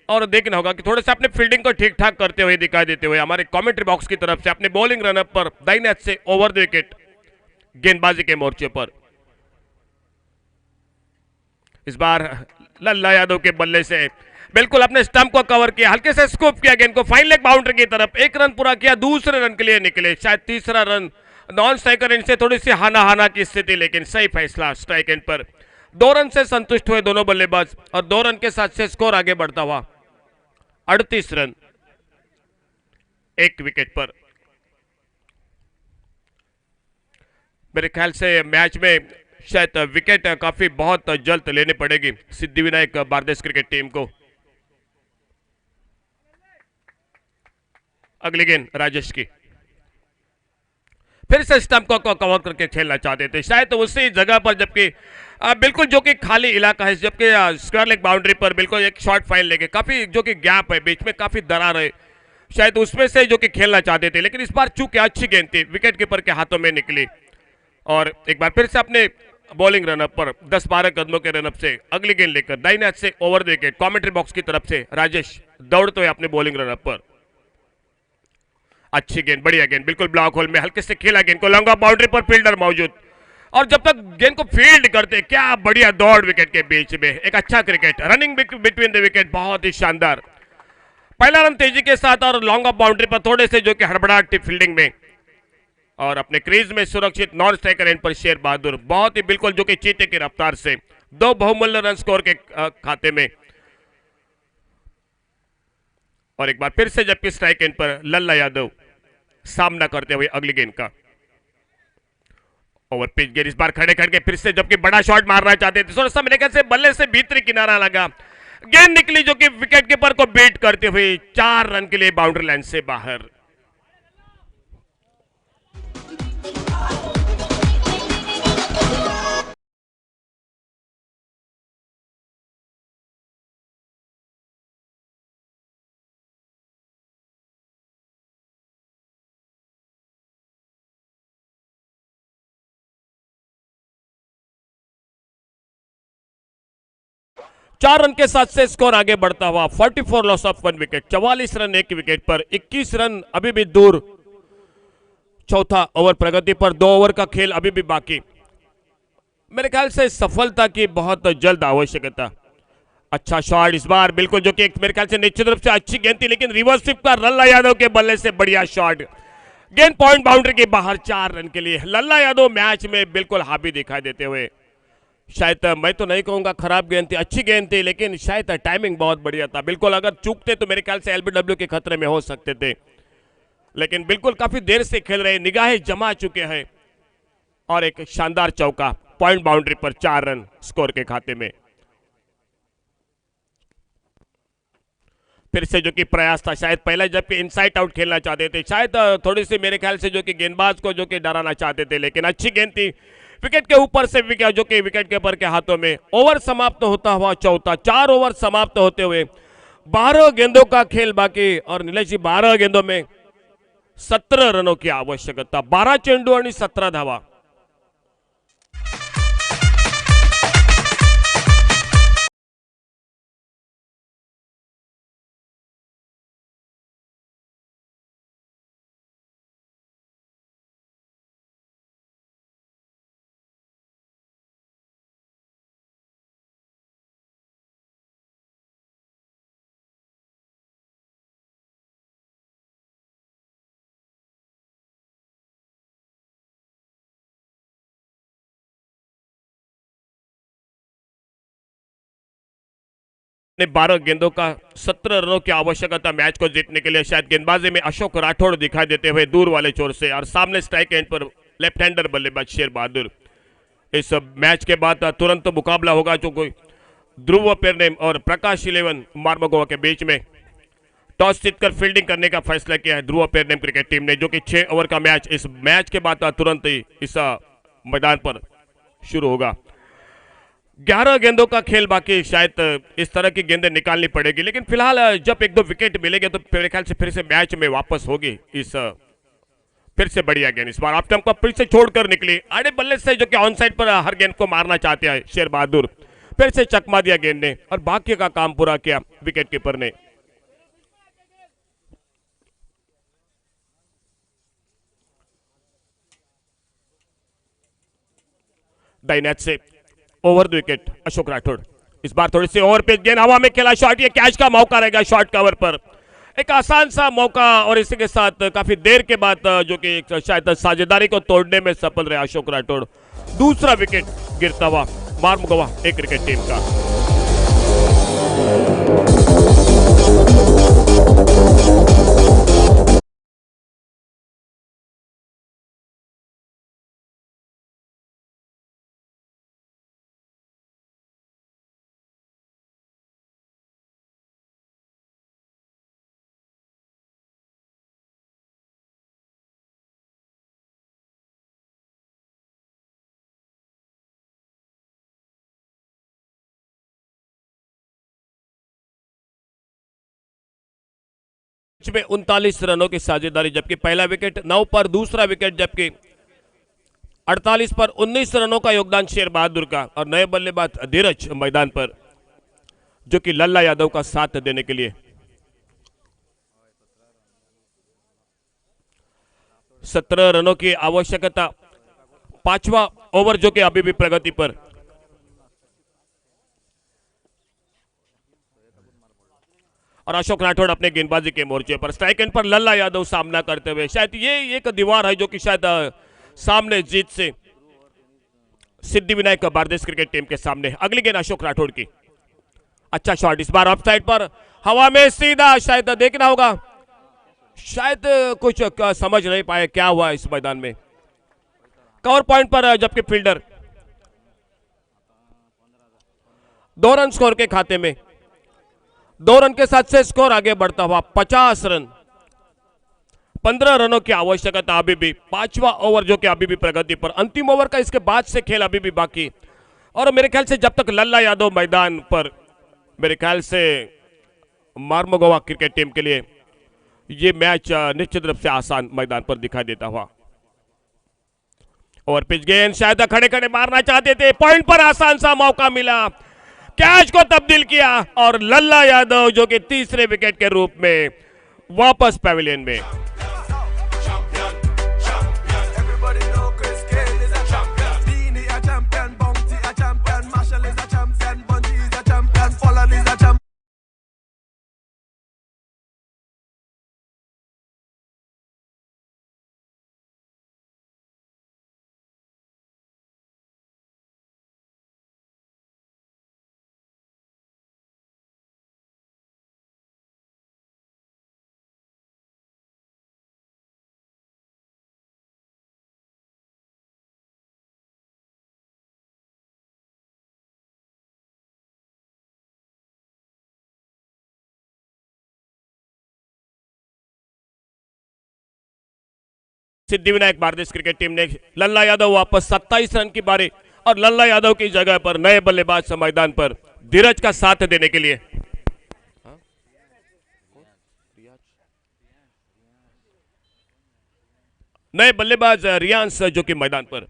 और देखना होगा कि थोड़े से अपने फील्डिंग को ठीक ठाक करते हुए दिखाई देते हुए हमारे कमेंट्री बॉक्स की तरफ से अपने बॉलिंग रनअप पर दाहिने हाथ से ओवर द विकेट गेंदबाजी के मोर्चे पर इस बार लल्ला यादव के बल्ले से बिल्कुल अपने स्टंप को कवर किया, हल्के से स्कूप किया गेंद को फाइन लेग बाउंड्री की तरफ, 1 रन पूरा किया, दूसरे रन के लिए निकले, शायद तीसरा रन नॉन स्ट्राइकर एंड से थोड़ी सी हाना हाना की स्थिति, लेकिन सही फैसला स्ट्राइक एंड पर 2 रन से संतुष्ट हुए दोनों बल्लेबाज, और 2 रन के साथ से स्कोर आगे बढ़ता हुआ 38 रन 1 विकेट पर। मेरे ख्याल से मैच में शायद विकेट काफी बहुत जल्द लेनी पड़ेगी सिद्धिविनायक बारदेस क्रिकेट टीम को। अगली गेंद राजेश की, फिर से स्टंप को कवर करके खेलना चाहते थे, शायद तो उसी जगह पर, जबकि बिल्कुल जो कि खाली इलाका है, जबकि स्क्वायर लेग बाउंड्री पर बिल्कुल एक शॉर्ट फाइन लेके काफी जो कि गैप है बीच में, काफी दरार है, शायद उसमें से जो कि खेलना चाहते थे, लेकिन इस बार चूंकि अच्छी गेंद थी विकेट कीपर के हाथों में निकली और एक बार फिर से अपने बॉलिंग रनअप पर 10-12 कदमों के रनअप से अगली गेंद लेकर दाहिने हाथ से over the wicket commentary box की तरफ से राजेश दौड़ते हुए अपने बॉलिंग रनअप पर। अच्छी गेंद, बढ़िया गेंद, बिल्कुल ब्लॉक होल में हल्के से खेला गेंद को, लॉन्ग ऑफ बाउंड्री पर फील्डर मौजूद और जब तक गेंद को फील्ड करते, क्या बढ़िया दौड़ विकेट के बीच में, एक अच्छा cricket, running between the wicket, बहुत ही शानदार। पहला रन तेजी के साथ और लॉन्ग ऑफ बाउंड्री पर थोड़े से जो कि हड़बड़ाहट थी फील्डिंग में और अपने क्रीज में सुरक्षित नॉन स्ट्राइकर एंड पर शेर बहादुर बहुत ही बिल्कुल जो कि चीते की रफ्तार से 2 बहुमूल्य रन स्कोर के खाते में और एक बार फिर से जबकि स्ट्राइक एंड पर लल्ला यादव सामना करते हुए अगली गेंद का ओवर पिच गेंद, इस बार खड़े खड़े फिर से जबकि बड़ा शॉट मारना चाहते थे, थोड़ा सा मेरे ख्याल से बल्ले से भीतरी किनारा लगा, गेंद निकली जो कि विकेट कीपर को बीट करते हुए 4 रन के लिए बाउंड्री लाइन से बाहर। चार रन के साथ से स्कोर आगे बढ़ता हुआ 44 लॉस ऑफ 1 विकेट, 44 रन एक विकेट पर, 21 रन अभी भी दूर चौथा ओवर प्रगति पर, 2 ओवर का खेल अभी भी बाकी। मेरे ख्याल से सफलता की बहुत जल्द आवश्यकता। अच्छा शॉट इस बार बिल्कुल जो कि मेरे ख्याल से निश्चित रूप से अच्छी गेंद थी, लेकिन रिवर्स स्विप का लल्ला यादव के बल्ले से बढ़िया शॉट, गेंद पॉइंट बाउंड्री के बाहर 4 रन के लिए। लल्ला यादव मैच में बिल्कुल हावी दिखाई देते हुए, शायद मैं तो नहीं कहूंगा खराब गेंद थी, अच्छी गेंद थी, लेकिन शायद टाइमिंग बहुत बढ़िया था, बिल्कुल अगर चूकते तो मेरे ख्याल से एलबीडब्ल्यू के खतरे में हो सकते थे, लेकिन बिल्कुल काफी देर से खेल रहे, निगाहें जमा चुके हैं और एक शानदार चौका पॉइंट बाउंड्री पर 4 रन स्कोर के खाते में। फिर से जो कि प्रयास था, शायद पहले जबकि इनसाइड आउट खेलना चाहते थे, शायद थोड़ी सी मेरे ख्याल से जो कि गेंदबाज को जो कि डराना चाहते थे, लेकिन अच्छी गेंद थी विकेट के ऊपर से, विकेट जो कि विकेट कीपर के हाथों में। ओवर समाप्त होता हुआ चौथा, 4 ओवर समाप्त होते हुए 12 गेंदों का खेल बाकी और नीलेश जी 12 गेंदों में 17 रनों की आवश्यकता, 12 चेंडू आणि 17 धावा। ने 12 गेंदों का 17 रनों की आवश्यकता मैच को जीतने के लिए। शायद गेंदबाजी में अशोक राठौड़ दिखाई देते हुए दूर वाले छोर से, और सामने स्ट्राइक एंड पर लेफ्ट हैंडर बल्लेबाज शेर बहादुर। इस मैच के बाद तुरंत मुकाबला होगा जो कोई ध्रुव पेरनेम और प्रकाश 11 मार्मगोवा के बीच में। टॉस जीतकर फील्डिंग करने का फैसला किया है ध्रुव पेरनेम क्रिकेट टीम ने, जो कि 6 ओवर का मैच इस मैच के बाद तुरंत ही इस मैदान पर शुरू होगा। 11 गेंदों का खेल बाकी, शायद इस तरह की गेंदें निकालनी पड़ेगी, लेकिन फिलहाल जब 1-2 विकेट मिलेंगे तो मेरे ख्याल से फिर से मैच में वापस होगी इस फिर से बढ़िया गेंद इस बार ऑफ को फिर से छोड़कर निकली, आड़े बल्ले से जो कि ऑन साइड पर हर गेंद को मारना चाहते हैं शेर बहादुर, फिर से चकमा दिया गेंद ने और बाकी का काम पूरा किया विकेट कीपर ने। दाहिने से over the wicket Ashok Rathore, इस बार थोड़ी सी ओवर पिच गेंद हवा में खेला शॉट, ये कैच का मौका रहेगा शॉर्ट कवर पर, एक आसान सा मौका और इसी के साथ काफी देर के बाद जो कि शायद साझेदारी को तोड़ने में सफल रहे अशोक राठौड़। दूसरा विकेट गिरता हुआ मार्मगोवा एक क्रिकेट टीम का। में 39 रनों की साझेदारी, जबकि पहला विकेट 9 पर, दूसरा विकेट जबकि 48 पर 19 रनों का योगदान शेर बहादुर का। और नए बल्लेबाज धीरज मैदान पर, जो कि लल्ला यादव का साथ देने के लिए 17 रनों की आवश्यकता। पांचवा ओवर जो कि अभी भी प्रगति पर। और अशोक राठौड़ अपने गेंदबाजी के मोर्चे पर। स्ट्राइक एंड पर लल्ला यादव सामना करते हुए। शायद ये एक दीवार है जो कि शायद सामने जीत से सिद्धिविनायक बारदेस क्रिकेट टीम के सामने। अगली गेंद अशोक राठौड़ की, अच्छा शॉट, इस बार ऑफ साइड पर, हवा में सीधा, शायद देखना होगा, शायद कुछ समझ नहीं पाए क्या हुआ इस मैदान में। कवर पॉइंट पर, जबकि फील्डर 2 रन स्कोर के खाते में। 2 रन के साथ से स्कोर आगे बढ़ता हुआ 50 रन। 15 रनों की आवश्यकता अभी भी। पांचवा ओवर जो कि अभी भी प्रगति पर। अंतिम ओवर का इसके बाद से खेल अभी भी बाकी। और मेरे ख्याल से जब तक लल्ला यादव मैदान पर, मेरे ख्याल से मार्मोगोवा क्रिकेट टीम के लिए ये मैच निश्चित रूप से आसान मैदान पर दिखाई देता हुआ। और पिच गेंद शायद खड़े खड़े मारना चाहते थे, पॉइंट पर आसान सा मौका मिला, कैच को तब्दील किया और लल्ला यादव जो कि तीसरे विकेट के रूप में वापस पैविलियन में। सिद्धिविनायक बारदेस क्रिकेट टीम ने लल्ला यादव वापस 27 रन की बारी। और लल्ला यादव की जगह पर नए बल्लेबाज मैदान पर धीरज का साथ देने के लिए। नए बल्लेबाज रियांस जो कि मैदान पर,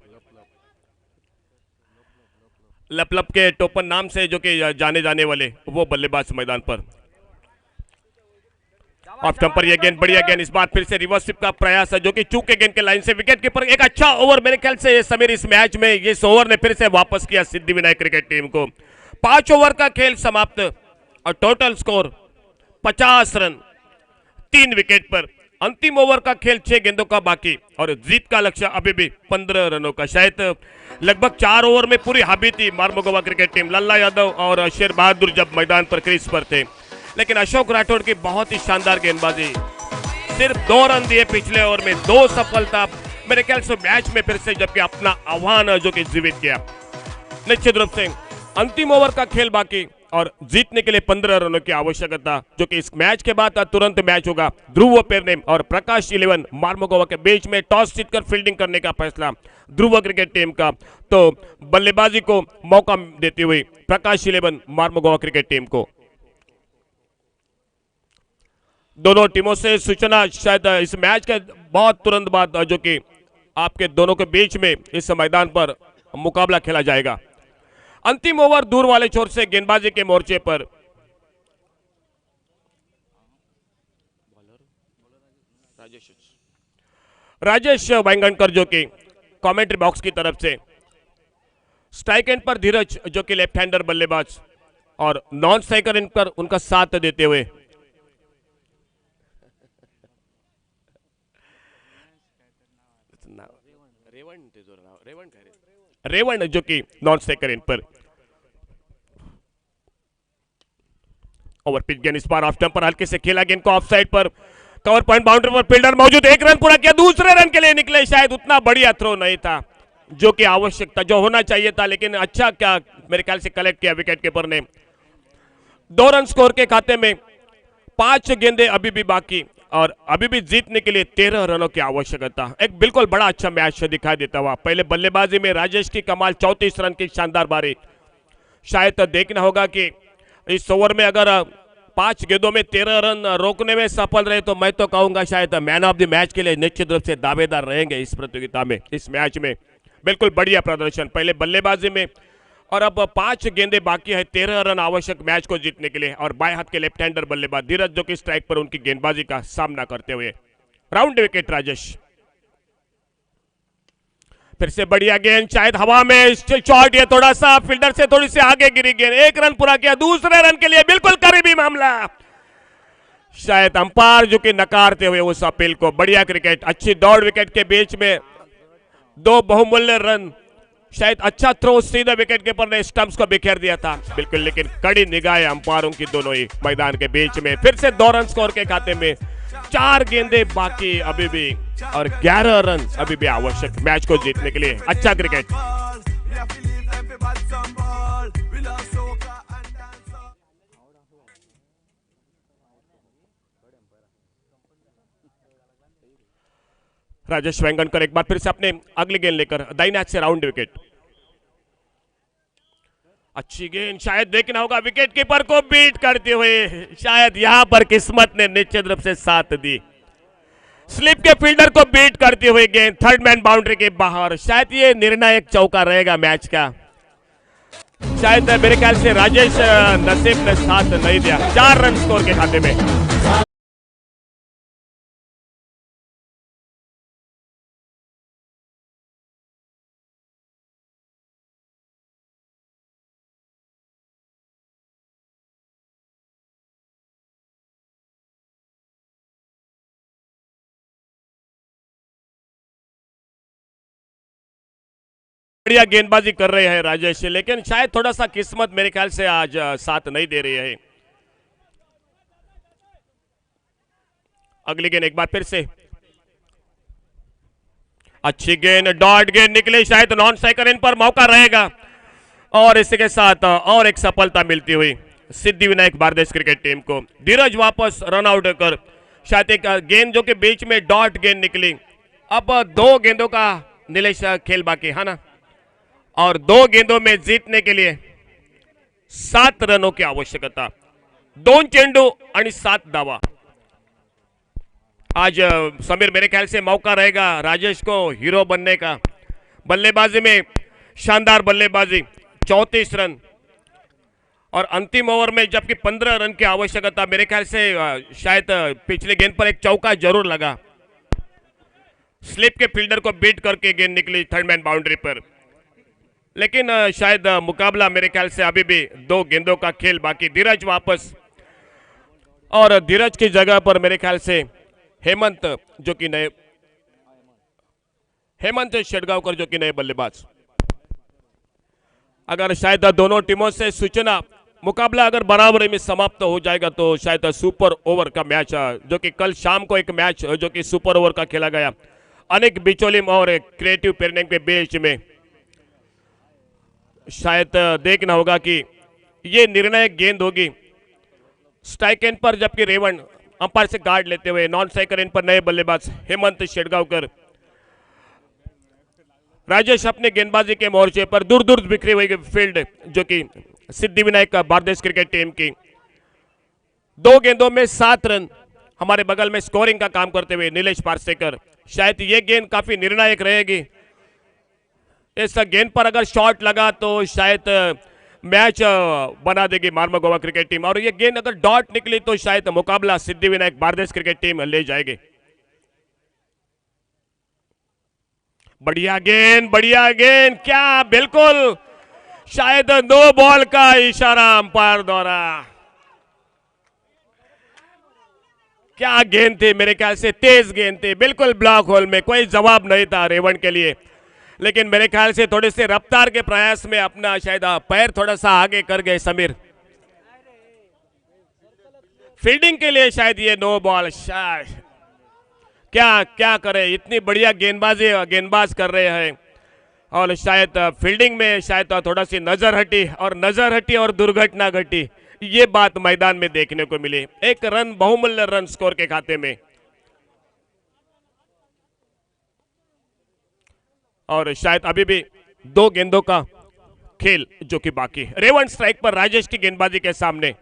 लपलप के टोपन नाम से जो कि जाने जाने वाले वो बल्लेबाज मैदान पर। ऑफ स्टंप पर यह गेंद, बढ़िया गेंद, इस बार फिर से रिवर्स स्विप का प्रयास है जो कि चूक के गेंद के लाइन से विकेट कीपर। एक अच्छा ओवर मेरे ख्याल से समीर इस मैच में, इस ओवर ने फिर से वापस किया सिद्धिविनायक क्रिकेट टीम को। 5 ओवर का खेल समाप्त और टोटल स्कोर 50 रन, 3 विकेट पर। अंतिम ओवर का खेल 6 गेंदों का बाकी और जीत का लक्ष्य अभी भी 15 रनों का। शायद लगभग 4 ओवर में पूरी हावी थी मार्मोगोवा क्रिकेट टीम। लल्ला यादव और शेर बहादुर जब मैदान पर क्रीज पर थे, लेकिन अशोक राठौड़ की बहुत ही शानदार गेंदबाजी, सिर्फ 2 रन दिए पिछले ओवर में, 2 सफलता मेरे ख्याल से मैच में फिर से जबकि अपना आह्वान जो कि जीवित किया। निश्चित रूप से अंतिम ओवर का खेल बाकी और जीतने के लिए 15 रनों की आवश्यकता, जो कि इस मैच के बाद तुरंत मैच होगा। ध्रुव पेरने और प्रकाश 11 मार्मोगोवा के बीच में टॉस जीतकर फील्डिंग करने का फैसला ध्रुव क्रिकेट टीम का, तो बल्लेबाजी को मौका देती हुई प्रकाश 11 मार्मोगोवा क्रिकेट टीम को। दोनों टीमों से सूचना शायद इस मैच के बहुत तुरंत बाद जो कि आपके दोनों के बीच में इस मैदान पर मुकाबला खेला जाएगा। अंतिम ओवर दूर वाले छोर से गेंदबाजी के मोर्चे पर राजेश वांगणकर जो कि कमेंट्री बॉक्स की तरफ से। स्ट्राइक एंड पर धीरज जो कि लेफ्ट हैंडर बल्लेबाज और नॉन स्ट्राइकर इन पर उनका साथ देते हुए। रेवण जो कि नॉन स्ट्राइकर इन पर। ओवर पिच गेंद, इस बार ऑफ स्टंप पर हल्के से खेला गेंद को ऑफ साइड पर। कवर पॉइंट बाउंड्री पर फील्डर मौजूद, 1 रन पूरा किया, दूसरे रन के लिए निकले। शायद उतना बढ़िया थ्रो नहीं था जो कि आवश्यक था, जो होना चाहिए था, लेकिन अच्छा क्या मेरे ख्याल से कलेक्ट किया विकेट कीपर ने। 2 रन स्कोर के खाते में, 5 गेंदें अभी भी बाकी और अभी भी जीतने के लिए 13 रनों की आवश्यकता। एक बिल्कुल बड़ा अच्छा मैच दिखाई देता हुआ। पहले बल्लेबाजी में राजेश की कमाल 34 रन की शानदार बारी। शायद देखना होगा कि इस ओवर में अगर 5 गेंदों में 13 रन रोकने में सफल रहे तो मैं तो कहूंगा शायद मैन ऑफ द मैच के लिए निश्चित रूप से दावेदार रहेंगे इस प्रतियोगिता में, इस मैच में। बिल्कुल बढ़िया प्रदर्शन पहले बल्लेबाजी में, और अब 5 गेंदे बाकी है, 13 रन आवश्यक मैच को जीतने के लिए। और बाएं हाथ के लेफ्ट हैंडर बल्लेबाज धीरज जो कि स्ट्राइक पर उनकी गेंदबाजी का सामना करते हुए राउंड विकेट राजेश। फिर से बढ़िया गेंद, शायद हवा में शॉट, ये थोड़ा सा फील्डर से थोड़ी सी आगे गिरी गेंद, 1 रन पूरा किया, दूसरे रन के लिए बिल्कुल करीबी मामला, शायद अंपायर जो कि नकारते हुए उस अपील को। बढ़िया क्रिकेट, अच्छी दौड़ विकेट के बीच में, 2 बहुमूल्य रन, शायद अच्छा थ्रो सीधा विकेट कीपर ने स्टंप्स को बिखेर दिया था बिल्कुल, लेकिन कड़ी निगाहें अंपायरों की दोनों ही मैदान के बीच में। फिर से 2 रन स्कोर के खाते में, 4 गेंदे बाकी अभी भी और 11 रन अभी भी आवश्यक मैच को जीतने के लिए। अच्छा क्रिकेट। राजेश वेंगणकर एक बार फिर से अपने अगली गेंद लेकर दाहिने हाथ से राउंड विकेट। अच्छी गेंद, शायद देखना होगा विकेट कीपर को बीट करते हुए, शायद यहां पर किस्मत ने निश्चित रूप से साथ दी। स्लिप के फील्डर को बीट करते हुए गेंद थर्ड मैन बाउंड्री के बाहर, शायद ये निर्णायक चौका रहेगा मैच का। शायद मेरे ख्याल से राजेश नसीब ने साथ नहीं दिया। 4 रन स्कोर के खाते में। बढ़िया गेंदबाजी कर रहे हैं राजेश, लेकिन शायद थोड़ा सा किस्मत मेरे ख्याल से आज साथ नहीं दे रही है। अगली गेंद एक बार फिर से अच्छी गेंद, डॉट गेंद निकले, शायद नॉन स्ट्राइकर इन पर मौका रहेगा, और इसी के साथ और एक सफलता मिलती हुई सिद्धिविनायक बारदेश क्रिकेट टीम को। धीरज वापस रन आउट कर, शायद एक गेंद जो कि बीच में डॉट गेंद निकली। अब 2 गेंदों का नीलेश खेल बाकी है ना, और 2 गेंदों में जीतने के लिए 7 रनों की आवश्यकता, 2 चेंडू आणि 7 धावा। आज समीर मेरे ख्याल से मौका रहेगा राजेश को हीरो बनने का। बल्लेबाजी में शानदार बल्लेबाजी, 34 रन, और अंतिम ओवर में जबकि 15 रन की आवश्यकता, मेरे ख्याल से शायद पिछले गेंद पर एक चौका जरूर लगा। स्लिप के फील्डर को बीट करके गेंद निकली थर्ड मैन बाउंड्री पर, लेकिन शायद मुकाबला मेरे ख्याल से अभी भी 2 गेंदों का खेल बाकी। धीरज वापस, और धीरज की जगह पर मेरे ख्याल से हेमंत जो कि नए, हेमंत शेडगांवकर जो कि नए बल्लेबाज। अगर शायद दोनों टीमों से सूचना, मुकाबला अगर बराबरी में समाप्त हो जाएगा तो शायद सुपर ओवर का मैच, जो कि कल शाम को एक मैच जो कि सुपर ओवर का खेला गया अनेक बिचौलियों और क्रिएटिव पेयरिंग के बीच में, शायद देखना होगा कि ये निर्णायक गेंद होगी स्ट्राइक एंड पर, जबकि रेवण अंपायर से गार्ड लेते हुए, नॉन स्ट्राइकर एंड पर नए बल्लेबाज हेमंत शेडगांवकर। राजेश अपने गेंदबाजी के मोर्चे पर दूर दूर बिखरी हुई फील्ड जो कि सिद्धिविनायक बारदेश क्रिकेट टीम की। 2 गेंदों में 7 रन हमारे बगल में स्कोरिंग का काम करते हुए नीलेश पारसेकर। शायद ये गेंद काफी निर्णायक रहेगी। इस गेंद पर अगर शॉट लगा तो शायद मैच बना देगी मार्मगोवा क्रिकेट टीम, और ये गेंद अगर डॉट निकली तो शायद मुकाबला सिद्धिविनायक बारदेश क्रिकेट टीम ले जाएगी। बढ़िया गेंद, क्या बिल्कुल, शायद नो बॉल का इशारा अंपायर द्वारा। क्या गेंद थी, मेरे ख्याल से तेज गेंद थी, बिल्कुल ब्लॉक होल में, कोई जवाब नहीं था रेवण के लिए, लेकिन मेरे ख्याल से थोड़े से रफ्तार के प्रयास में अपना शायद पैर थोड़ा सा आगे कर गए समीर। फील्डिंग के लिए शायद ये नो बॉल। शायद क्या करे, इतनी बढ़िया गेंदबाज कर रहे हैं, और शायद फील्डिंग में शायद थोड़ा सी नजर हटी और दुर्घटना घटी, ये बात मैदान में देखने को मिली। 1 रन, बहुमूल्य रन स्कोर के खाते में, और शायद अभी भी 2 गेंदों का खेल जो कि बाकी। रेवन स्ट्राइक पर राजेश की गेंदबाजी के सामने,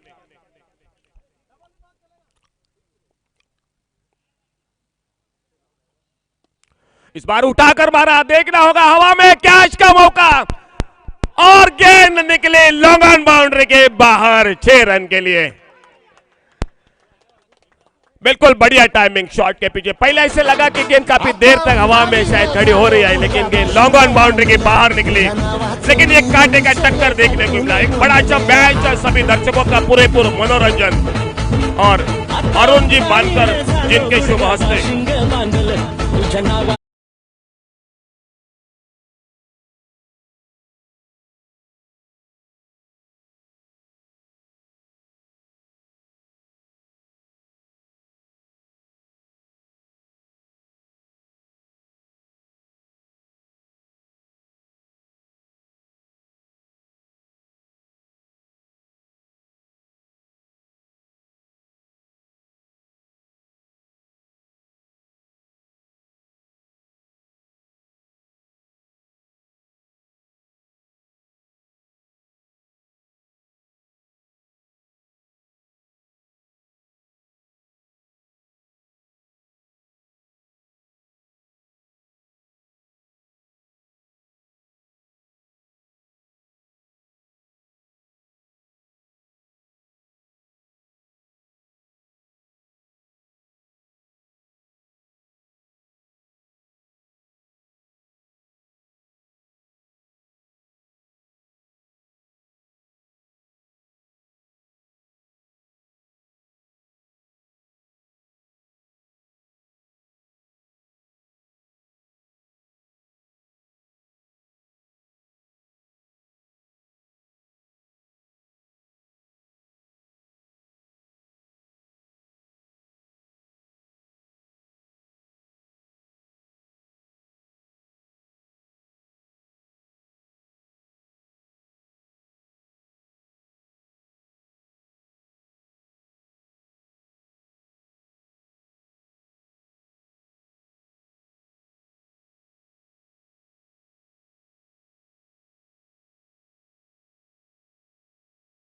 इस बार उठाकर मारा, देखना होगा हवा में कैच का मौका और गेंद निकले लॉन्ग ऑन बाउंड्री के बाहर 6 रन के लिए। बिल्कुल बढ़िया टाइमिंग शॉट के पीछे। पहले ऐसे लगा कि गेंद काफी देर तक हवा में शायद खड़ी हो रही है, लेकिन गेंद लॉन्ग ऑन बाउंड्री के बाहर निकली। लेकिन एक कांटे का टक्कर देखने को मिला। एक बड़ा अच्छा मैच, सभी दर्शकों का पूरे मनोरंजन और अरुण जी मानकर जिनके शुभ हस्ते